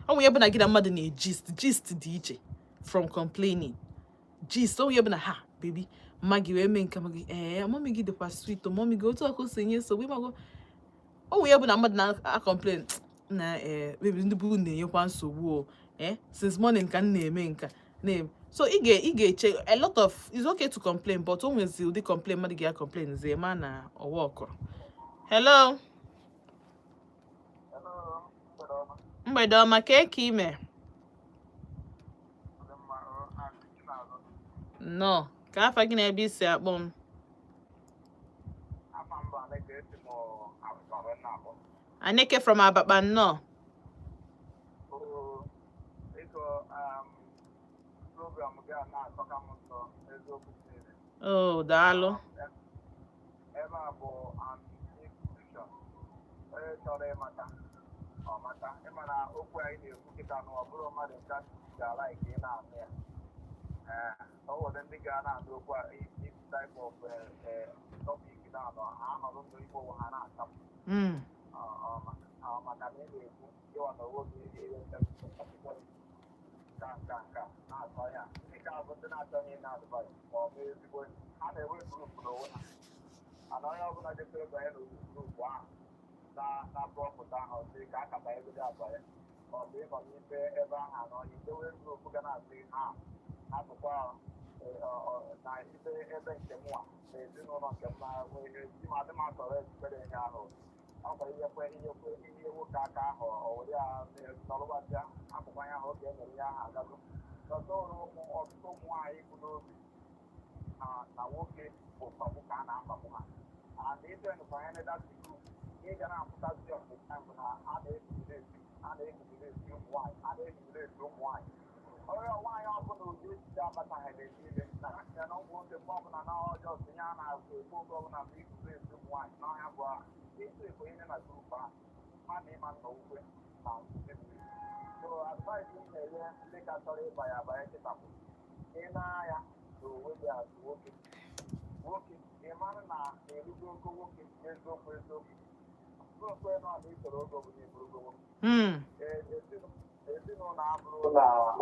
Oh, we have been get a mother named gist DJ from complaining. Gist, oh, we have been ha, baby. Maggie, we make mommy give the past sweet to mommy go to a cousin, so we go. Oh, we have been a mother complain. Nah, baby, in the boon, you want so woo, since morning can name. So, he get check a lot of it's okay to complain, but always you complain, mother get complain, is a man or walker. Hello. Mgbede ọma ka eke ime no ka afa gị na-ebe isi akpọ m Aneke from Abakpa nnọọ oh daalụ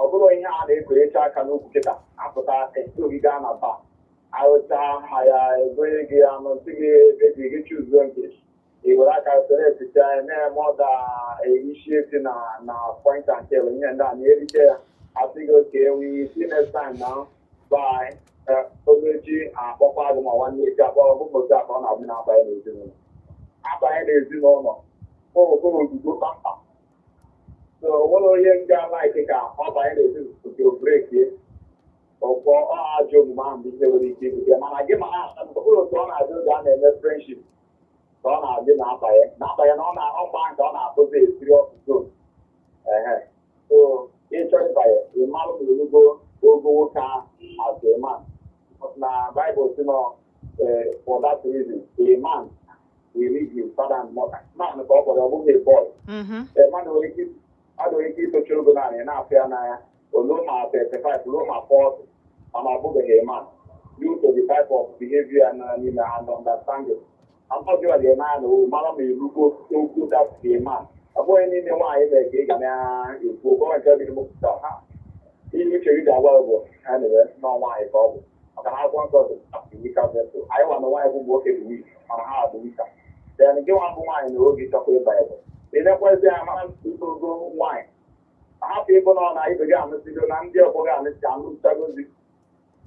ọ bụrụ ihe a na-ekwerecha aka n'okwu kịta apụta esi ogige a na-aba ahụcha ha ya egonye gị anụ ntị gị eji gị chuzuo nke Iwere aka select na-eme ọda initiate na point and kill ihe ndị a na-erite ya asịghị oke we see next time now by omechi akpọkwa agụ ma nwanne echi akpọrọ bụ mmochi akpa ọ na-abụ na-abanye n'ezinụlọ okoro ozugbo kpamkpam so nwere onye nga laiki ka ọ banye n'ezinụlọ breki ọkpọ ajọ omume ahụ ihe nwere ike ibute mana gị ma okpụrụ otu ọ na-adị oge a na-eme friendship ka ọ na-adị na-abanye na ọgba nke ọ na-abụzi esiri ọtụtụ so ịchọ ịbanye ịmalụ n'olugo ogo nwoke ahụ as a man na Bible si nọ for that reason a man will leave his father and mother man ka ọ kpọrọ ọ bụghị a boy man nwere ike itochi ogo naanị na-afụ ya n'anya olu ma 35 olu ma 40 mana ọ bụghị a man due to the type of behavior and understanding unfortunately na mara ma irugo okwu that a man ọ bụghị n'ime nwaanyị na-ege ị ga na-ekwu ogo nke dị mụpụta ha ihe uche gị ga-agwa bụ ha na-ere n'ọnwaanyị ka ọ bụ maka na akwụkwọ nsọ dị wika vessel anyị nwa na nwaanyị bụ nwoke bụ wik mana ha bụ wika then gị nwa bụ nwaanyị na oge chọkwa ịba ebe ịnekwezi ya mara ogo nwaanyị hapụ ịbụ na ọ na ibe gị anụsigo na ndị ọgbọ gị anụchagozi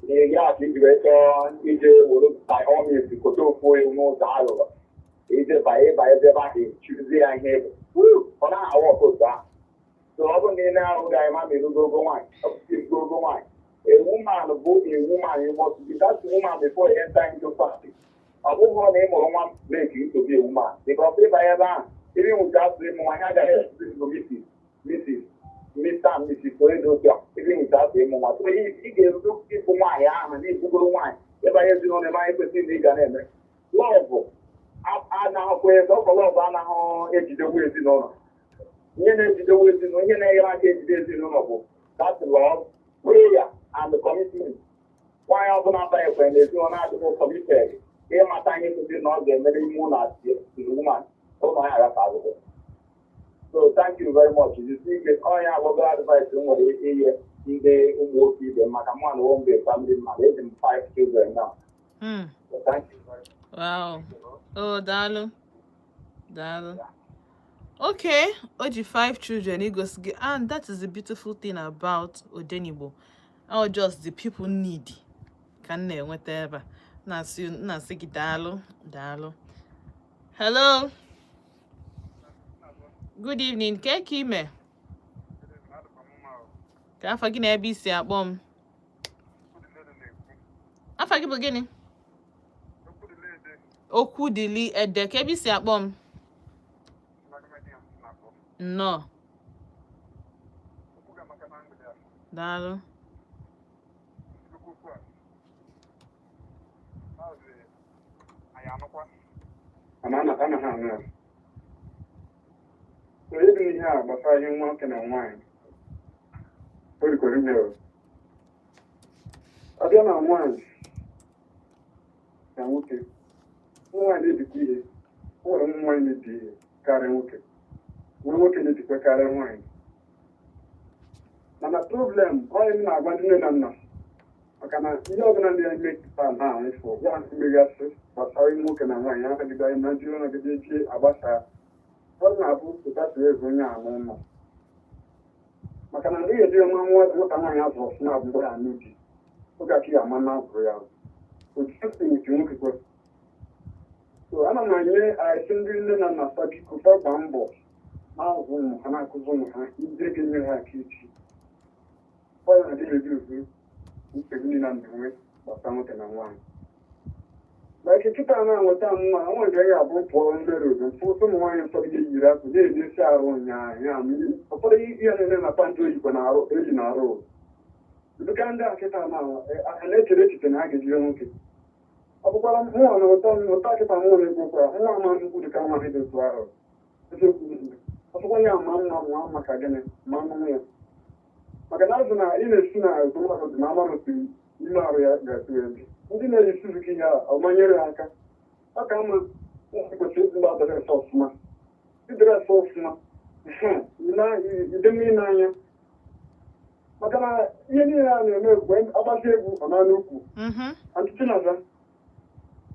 ihe aka iji wee chọọ ije were biomis kote ofu ewu n'ụzọ aghụghọ ije banye ebe ahụ echizi ya ihe bụ ọ na-awa ọkụzụ ahụ so ọ bụ na ị na-ahụ gị ma ma erugo ogo nwaanyị ogo nwaanyị a woman bụ a woman you must be that woman before you enter into family ọ bụghị na ị mụrụ nwa breki to be a woman because ịbanye ebe ahụ iri nwụcha asụ ịmụ nwaanyị agaghị esi Mr. and Mrs. Toledo, even without him, so he gave people my arm and he Google wine. If I have on the mind, but he got in there. Love. I now wear the love, I know edge the ways in honor. You know, the ways in honor, you know, that's love, prayer, and the commitment. Why are not by a friend? If you are not committed, here my time is not the many moon as the woman. Oh, my God. So thank you very much. You see, I have other advice in the Umoki, the Makaman won't be a family man. They have 5 children now. So thank you very much. Wow. Oh, darling. Okay, OG 5 children, he goes, and that is the beautiful thing about ODENIGBO. Or just the people need. Can they whatever. Dalo. Hello. Good evening. Kekime. Ka afa gị na ebe isi akpọ m. Afa gị bụ gịnị? Okwu dili ede ka ebe isi akpọ m. Nnọọ. Daalụ. So even here, but I didn't want to wine. Very good. I don't know wine. I'm okay. No, I need to be here. Or I'm wine to be carry okay. We're working to carry wine. Now, the problem, I'm not going to know. I cannot, you're going to make time now for one big but I'm working on wine. I'm going to go in Nigeria and get about her. Ọ na-abụ ụtatu ego onye anụ nọ maka na ndị ezi ọma nwata nwaanyị afọ na abụọ ya n'ubi oge aka ya ama na abụrụ ya otu esi nke nwoke kwe so ana m anye esi ndị nne na nna sa biko fa gbaa mbọ na-azụ ụmụ ha na-akụzi ụmụ ha ndị ga-enyere ha aka echi ọ ya na-adịghị ebi ozu nsogbu niile na ndụ nwe gbasa nwoke na nwaanyị like kita na nweta mma ọ nwere ya abụ pụọ mbere oge ụfọdụ ụmụ nwaanyị ụfọdụ ga-eyiri akụ na-edesi arụ ụnyaahụ ya ụfọdụ ihe na-eme na panti oyibo na-arụ eji na-arụ ụdịka ndị a kịta na-echere echiche na ha ga-ejire nwoke ọ bụkwara nwa na ụta kịta nwa na-egbokwara nwa ama nnukwu dịka nwa dị otu ahụ ọtụkwa ya ma mma nwa maka gịnị ma mmanwụ ya maka na azụ na ị na-esi na otomọdụ na amarụsiri ime arụ ya ga-atụ ya ndị na-eji suzuki ya ọmanyere aka ọ ka mma kwesịrị ịdị adịrịsị ọfụma ịdịrịsị ọfụma ideme n'anya maka na ihe niile a na-eme mgbe agbasi egwu ọ na n'ukwu antịtị na aza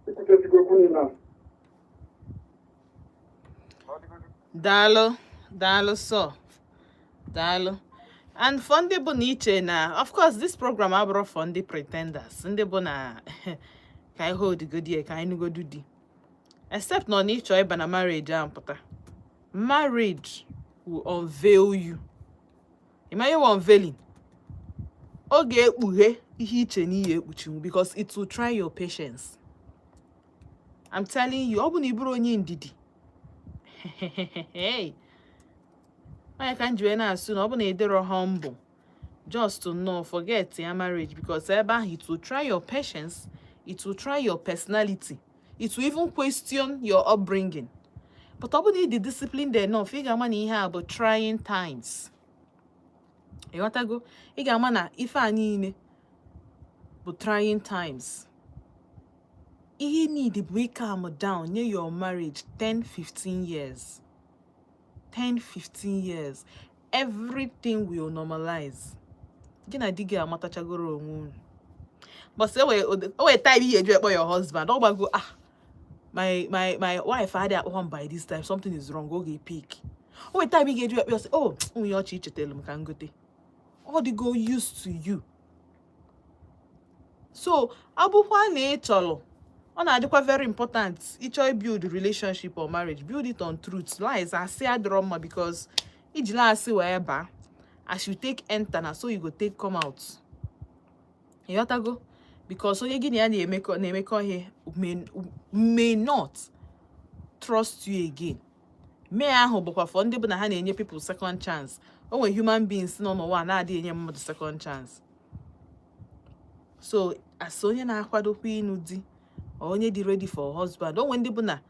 ekwutesigo okwu niile Dalo so. Dalo. And for ndị bụ na iche na, of course, this program abụrụ for ndị pretenders. Ndị bụ na ka anyị hold godi ka anyị nugodu di. Except na ịchọ ịba na marriage ahụ pụta. Marriage will unveil you. Imagine what unveiling. Oge ekpughe ihe iche n'ihe ekpuchi because it will try your patience. I'm telling you, ọ bụ na iburu onye ndidi. Hey. I can't join us soon. Ọ bụ na ịdịrọ humble. Just to know, forget your marriage because it will try your patience. It will try your personality. It will even question your upbringing. But ọ bụ na ịdị disciplined enough, ị ga-ama na ihe a bụ trying times. You want to go? Ị ga-ama na ife a niile bụ trying times. Ihe need to calm down near your marriage 10-15 years. 10-15 years. Everything will normalize. Gina dige amatachagoro onwe. But say we time you do about your husband. Don't go my wife had at home by this time. Something is wrong. Go get pick. Oh, time you do you say, oh, your chiche tell him can go te. All the go used to you. So abukwa na cholo. Ona very important. Each other build relationship or marriage. Build it on truth. Lies I say drama because each last wherever as you take enter na so you go take come out. You got to go because so you may not trust you again. May I hope for ndị bụ na ha na-enye people second chance. O nwere human beings no one na-adị enye mmadụ second chance. So as onye na-akwadokwa ịnụ di onye dị ready for husband. O nwere ndị bụ na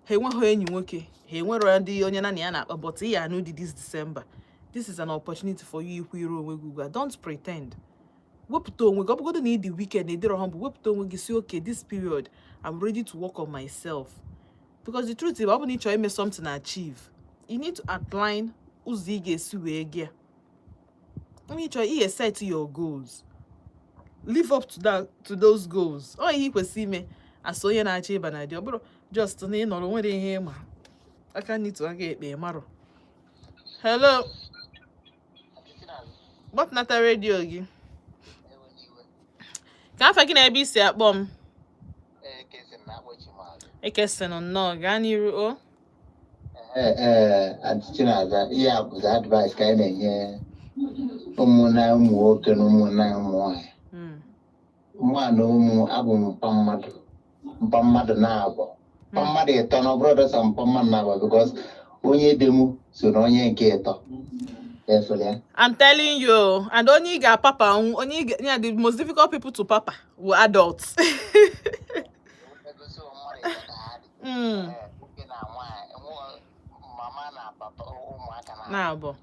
ha enweghị enyi nwoke, ha enwere ndị onye na ya na-akpa but ya anụ di this December. This is an opportunity for you ikwu iro onwe gị. Don't pretend. Wepụta onwe gị. Ọ bụgodu na ịdị weekend ịdịrọ humble. Wepụta onwe gị si okay this period I'm ready to work on myself. Because the truth is, when you try to something to achieve, you need to outline ụzọ ị ga-esi wee gị. When you try to set your goals, live up to those goals. Oh, ihe kwesị ime as onye na-achọ ịba na dị. Ọ bụrụ just na ị nọrọ nwere ihe ịma. Aka need to aga ekpe maro. Hello. What nata radio gị? Ka afa gị na ebe isi akpọ m? Ekeseno no ganiru o. Chinaza, yeah, was advice kind of yeah. Umuna nwoke na umuna nwanyị. Nwanne abụ mpammadu na-abụ. Mpammadu ịtọ na brothers and mpammadu na-abụ because onye demu so na onye nke ịtọ. I'm telling you, and only got papa, only yeah, the most difficult people to papa were adults. Nabo.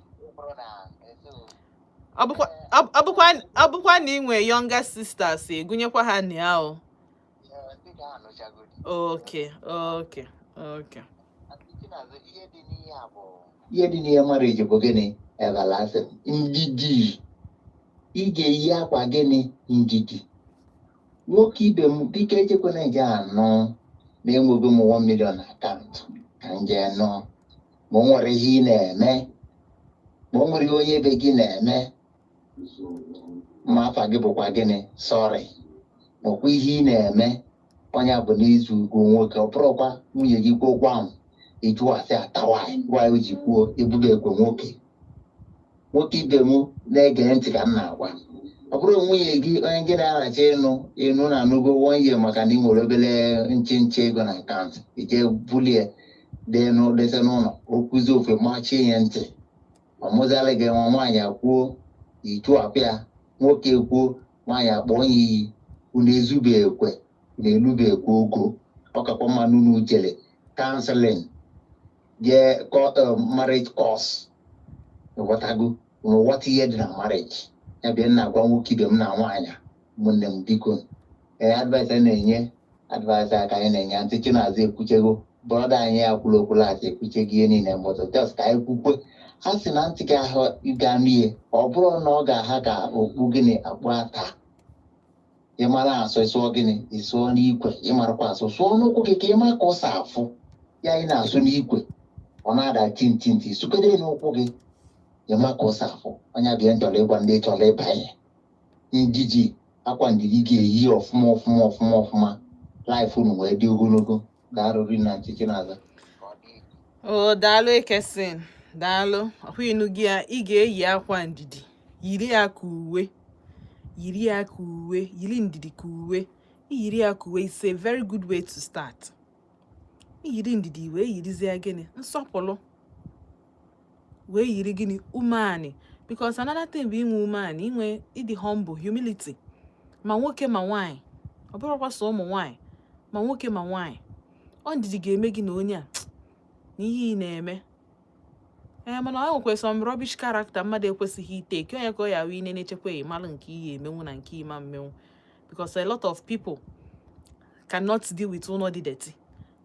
Abukwa ni nwe younger sisters gunyekwa ha ni ao. Okay. Ihe dị n'ihe marriage bụ gịnị? Everlasting. Ndidi. Ị ga-eyi akwa gịnị? Ndidi. Nwoke ibe m dịka echekwana nje anọ na-enweghị m 1 million akaụntụ ka nje nọ. Ma o nwere ihe ị na-eme. Ma o nwere onye ebe gị na-eme. Ma afa gị bụkwa gịnị? Sorry. Ma ọkwa ihe ị na-eme. Onye bụ n'izu ugwu nwoke. Ọ bụrụkwa nwunye gị kwuo gwa m. Ịjụ asị atawaanyị. Gwa o ji kwuo ebuga ekwe nwoke. Nwoke ibe m na-ege ntị ka m na-agwa. Ọ bụrụ nwunye gị onye gị na-aracha ịnụ na anụgo 1 year maka na ị nwere obere nche ego na akaụntụ. Ije bulie dese n'ụlọ. Okwuzi ofe machie ya ntị. Ọmụzala gị nwa nwaanyị akwuo. Ịjụ apịa. Nwoke kwuo. Nwaanyị akpọ onye iyi. Unu ezube ekwe. Unu elube ekwe ogo. Ọkakwa mmanụ n'ujele. Counseling. Marriage course. Whatever what year in a marriage. I've been now going to keep them now. When them deacon. Advice and advice I can and teaching as a kuchego. Brother and ya kulopulate, kuchegi and but just I could as an antica Uganda or bro noga haka or bugini abuata. Yamala so it's organic, it's so unequal. Yamarakwa so no cookie came a cosafu. Ya in a soon equal. Ona da tintinti. Sukede no koge. Yama kosafo. Anya bien tole kwande tole baye. Njiji. Akwa ndidi ge yi ofuma. Life unu wee dị ogologo. Daruri na nchịchịnaza. Oh, daalụ Ekesin. Daalụ. Ọhụ inu gị a, ị ga-eyi akwa ndidi. Yiri ya ka uwe. Yiri ya ka uwe. Yiri ndidi ka uwe. Yiri ya ka uwe is a very good way to start. Yiri ndidi wee yirizie gịnị? Nsọpụrụ. Wee yiri gịnị? Umeanị. Because another thing bụ inwe umeanị, inwe ịdị humble, humility. Ma nwoke ma nwaanyị. Ọ bụrụkwa sọ ụmụ nwaanyị. Ma nwoke ma nwaanyị. Ọ ndidi ga-eme gị na onye a n'ihe ị na-eme. Mana ọ nwekwa some rubbish character mmadụ ekwesịghị iteke. Onye ka ọ ya wee na-echekwa ịmalụ nke ihe emenwu na nke ịma mmenwu. Because a lot of people cannot deal with ụlọ dị dirty.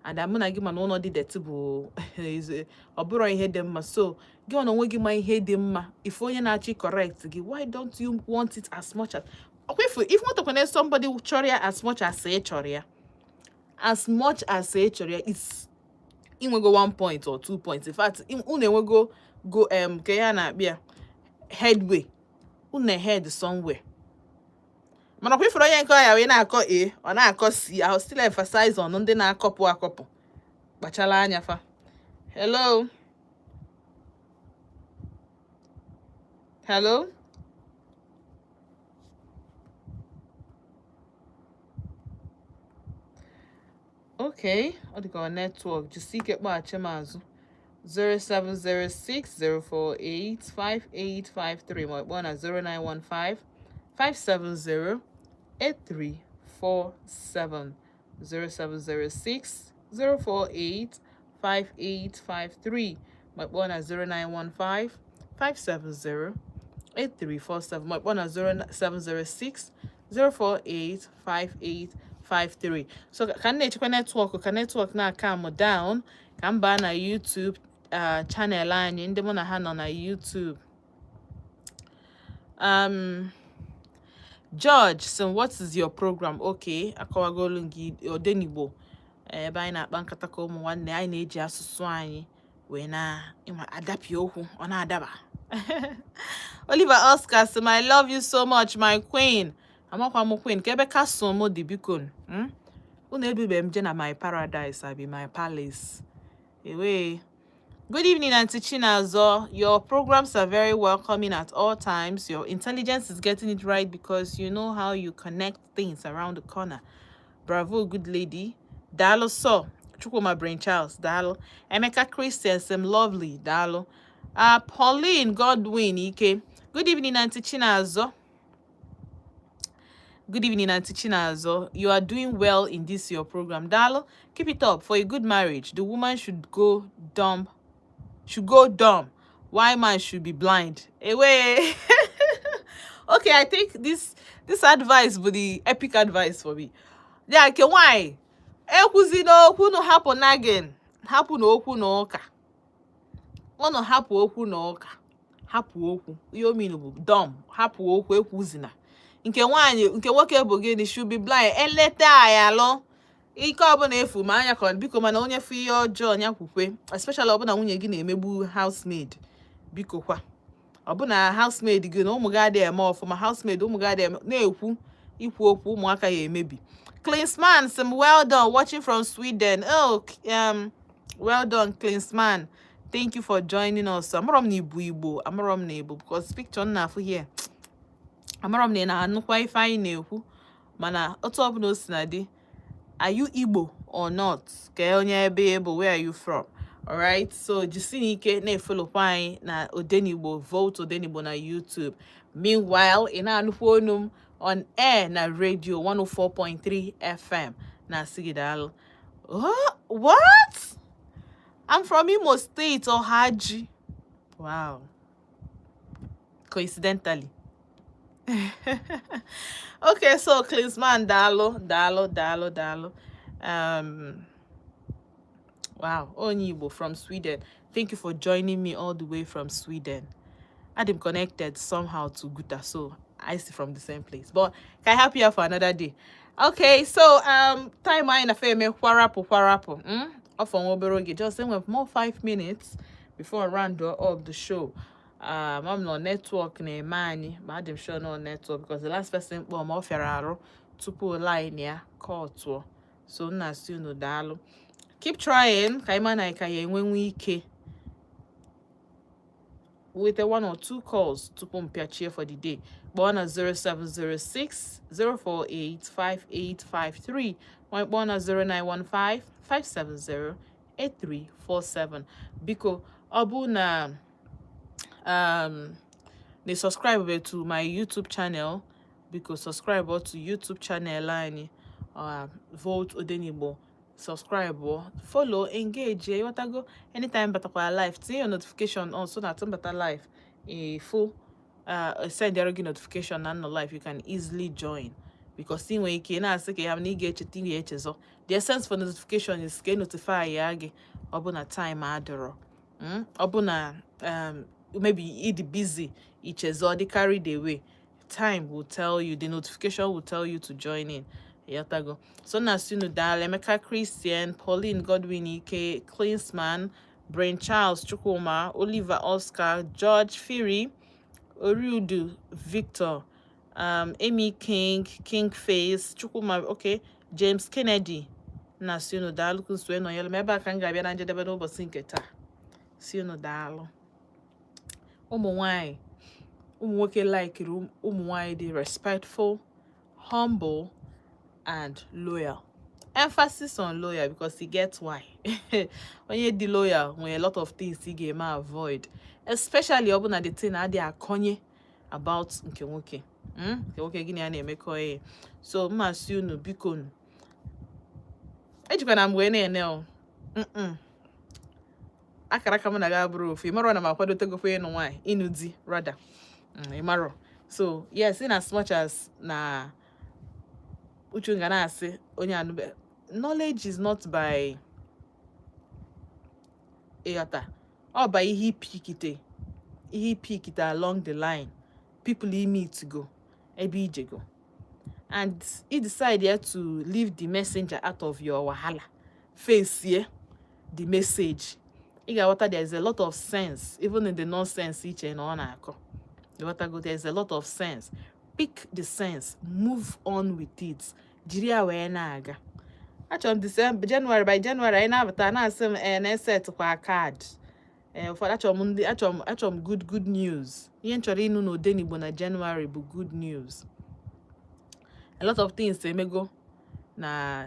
And mụ na gị mana ụlọ dị dirty bụ ọ bụrụ ihe dị mma. So gị ọ na onwe gị ma ihe dị mma. If onye na-achị correct gị, why don't you want it as much as... If you want to connect somebody chọrọ ya as much as ị chọrọ ya. As much as ị chọrọ ya, it's inwego 1 point or 2 points. In fact, unu enwego go ke ya na-akpịa headway. Unu head somewhere. Mana kwa ifuru onye nke ya wee na-akọ A, ọ na-akọ C, I'll still emphasize on ndị na-akọpụ akọpụ. Kpachala anya fa. Hello? Hello? Okay, ọ dịka ọ network. Just ike kpọghachi m azụ. 07060485853 ma ọ kpọọ na 0915-570-8347. 07060485853 ma ọ kpọọ na 0915-570-8347 ma ọ kpọọ na 0706-048-5853. So ka na-echekwa network ka network na-calm down ka m baa na YouTube channel anyị ndị mụ na ha nọ na YouTube. George, so what is your program? Okay, akọwagolu gị Odenigbo ebe anyị na-akpa nkata ka ụmụ nwanne anyị na-eji asụsụ anyị wee na-adapị okwu ọ na-adaba. Oliver Oscar, so I love you so much, my queen. Amakwa m queen ka ebe castle m dị biko. Unu ebibe m je na my paradise, I be my palace. Away. Good evening, Auntie Chinazo. Your programs are very welcoming at all times. Your intelligence is getting it right because you know how you connect things around the corner. Bravo, good lady. Dalo so. Chukuma Brain Charles. Dalo. Emeka Christian, some lovely. Dalo. Pauline Godwin Ike. Good evening, Auntie Chinazo. Good evening, Auntie Chinazo. You are doing well in this your program. Dalo, keep it up. For a good marriage, the woman should go dumb. Why man should be blind? Away. Okay, I think this advice will be the epic advice for me. Yeah, okay, why? Ekuzi no okwu no happen again. Happen no okwu no oka. Ono hapu okwu no oka. Hapu okwu. You mean dumb. Hapu okwu ekwuzina. Nke nwaanyị nke nwoke bụ gịnị should be blind. Eleta ya lo. Ike ọbụla efu ma anya kon biko mana onye fu ihe ọjọọ nya kwukwe, especially ọbụna nwunye gị na-emegbu housemaid. Biko kwa. Ọbụna housemaid gị na ụmụ gị adịghị eme ọfụma, housemaid ụmụ gị adịghị na-ekwu ikwu okwu ụmụaka ya emebi. Klinsman, some well done watching from Sweden. Oh, well done Klinsman. Thank you for joining us. Amarom na Igbo. Amarom na Igbo because picture na afụ here. Amarom na anụkwa ife anyị na-ekwu mana otu ọbụla o si na dị. Are you Igbo or not? Where are you from? Alright, so jisinike na-follow anyị na Odenigbo, vote Odenigbo na YouTube. Meanwhile, ina on air na radio 104.3 FM na Sigidal. What? I'm from Imo State or Haji. Wow. Coincidentally. Okay, so Klinsman Dalo. Wow, Onyibo from Sweden. Thank you for joining me all the way from Sweden. I'm connected somehow to Guta, so I see from the same place. But can I help you out for another day? Okay, so time I in a fame warapo. off on oberoge. Just then we have more 5 minutes before I round up the show. I'm no network na money, but I'm sure no network because the last person I'm off your tupu line ya call to. So na still no dalo. Keep trying. Kaimana ikaye when we ke with a 1 or 2 calls to Pompiachi for the day. Born at 0706 048 5853. Born at 0915 570 8347. Biko Abuna they subscribe to my YouTube channel because subscribe to YouTube channel line Vote Odenigbo. Subscribe, follow, engage. You want to go anytime but our live. See your notification on so that better live. A full send your notification and no live. You can easily join because see when you can ask okay, I'm need get your so the essence for notification is get notify you upon time adoro. Upon maybe it busy each or they carry the way. Time will tell you, the notification will tell you to join in. Yatago. So na sunu dal Emeka Christian, Pauline Godwin Ike, Klinsman, Brain Charles Chukuma, Oliver Oscar, George Fury, Oriudu Victor, Amy King, King Face, Chukuma, okay, James Kennedy. Na sunu dal kuswe no yele meba kanga bia nanje debe no bosinketa. Sunu dal. Ụmụ nwoke like ụmụ nwanyị dị respectful, humble, and loyal. Emphasis on loyal because he gets why. When you're loyal, when a lot of things you get avoid, especially open at the thing that they are conye about nke nwoke. Nke nwoke gini ya na-emekọ. So mmas you no biko. Ejikwa na mgbe na-ene akara kama na ga bro fi maro na makwado tego fe no why inudi rather maro. So yes, in as much as na uchu ngana ase onye anube, knowledge is not by eyata or by ihe pikite along the line people he meet to go ebe ije go and he decide here to leave the messenger out of your wahala face here the message. There is a lot of sense, even in the nonsense each and on there is a lot of sense. Pick the sense, move on with it. Jiria we na aga. Actually December, January by January I na some set kwa card. For actually good news. Yen chori inu no Odenigbo na January bu good news. A lot of things they may go na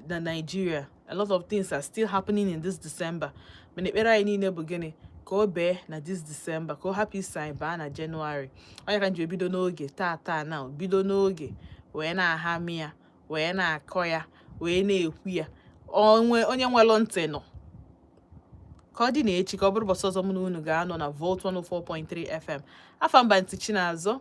Nigeria. A lot of things are still happening in this December. Menepera ini ne bugene ko be na this December ko happy sign ba na January. Oya kan bido n'oge ta now bido n'oge we na ahamia we na akoya we na ekwu ya onye nwelo ntị no ka ọ dị na echi ka ọ bụrụ bọsọ ọzọ mụ na unu ga-anọ na Volt 104.3 FM. Afa mba ntị Chinazọ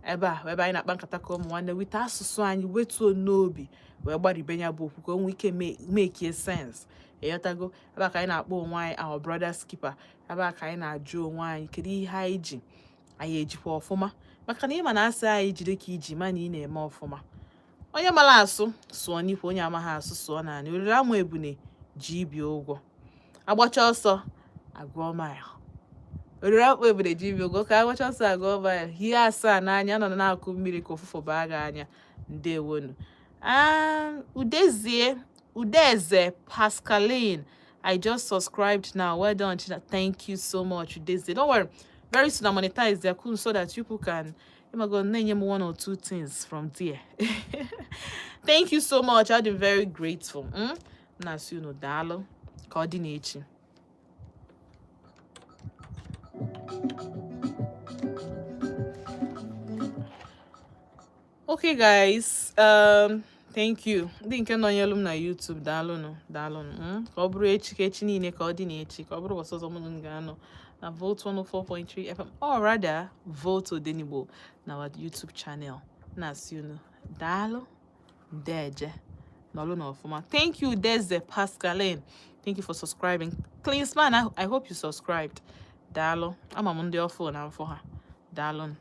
ebe anyị na-akpa nkata ka ụmụ nwanne wite asụsụ anyị wetuo n'obi wee gbaribe ya bụ okwu ka o nwee ike make sense. Eyotago ebe ka anyị na-akpọ onwe anyị our brother's keeper. Ebe ka anyị na-ajụ onwe anyị kedu ihe anyị ji anyị ejikwa ọfụma maka na ịma na asị anyị jide ka iji ma na ị na-eme ọfụma. Onye mara asụ sụọ n'ikwu, onye amaghị asụ sụọ naanị. Oriri amụ ebune ji ibi ụgwọ agbacha ọsọ agụọ mile. Oriri akpụ ebune ji ibi ụgwọ ka agbacha ọsọ agụọ mile. Ihe asaa n'anya nọ na-akụ mmiri ka ụfụfụ baa gị anya. Ndewonu. Udeze Pascaline, I just subscribed now. Well done. Thank you so much, Udeze. Don't worry, very soon I monetize their cool so that people can name 1 or 2 things from there. Thank you so much. I've been very grateful. Nasuno Dalo coordination. Okay guys, thank you. Didn't know yellow na YouTube dalon. Cobra echi niile coordinate. Cobra was also mungano. Na Vote 104.3 FM or rather Vote Odenigbo na our YouTube channel. Na suno dalo deje. No forma. Thank you, Deze Pascaline. Thank you for subscribing. Klinsman, I hope you subscribed. Dalo. I'm on the phone now for her. Dalon.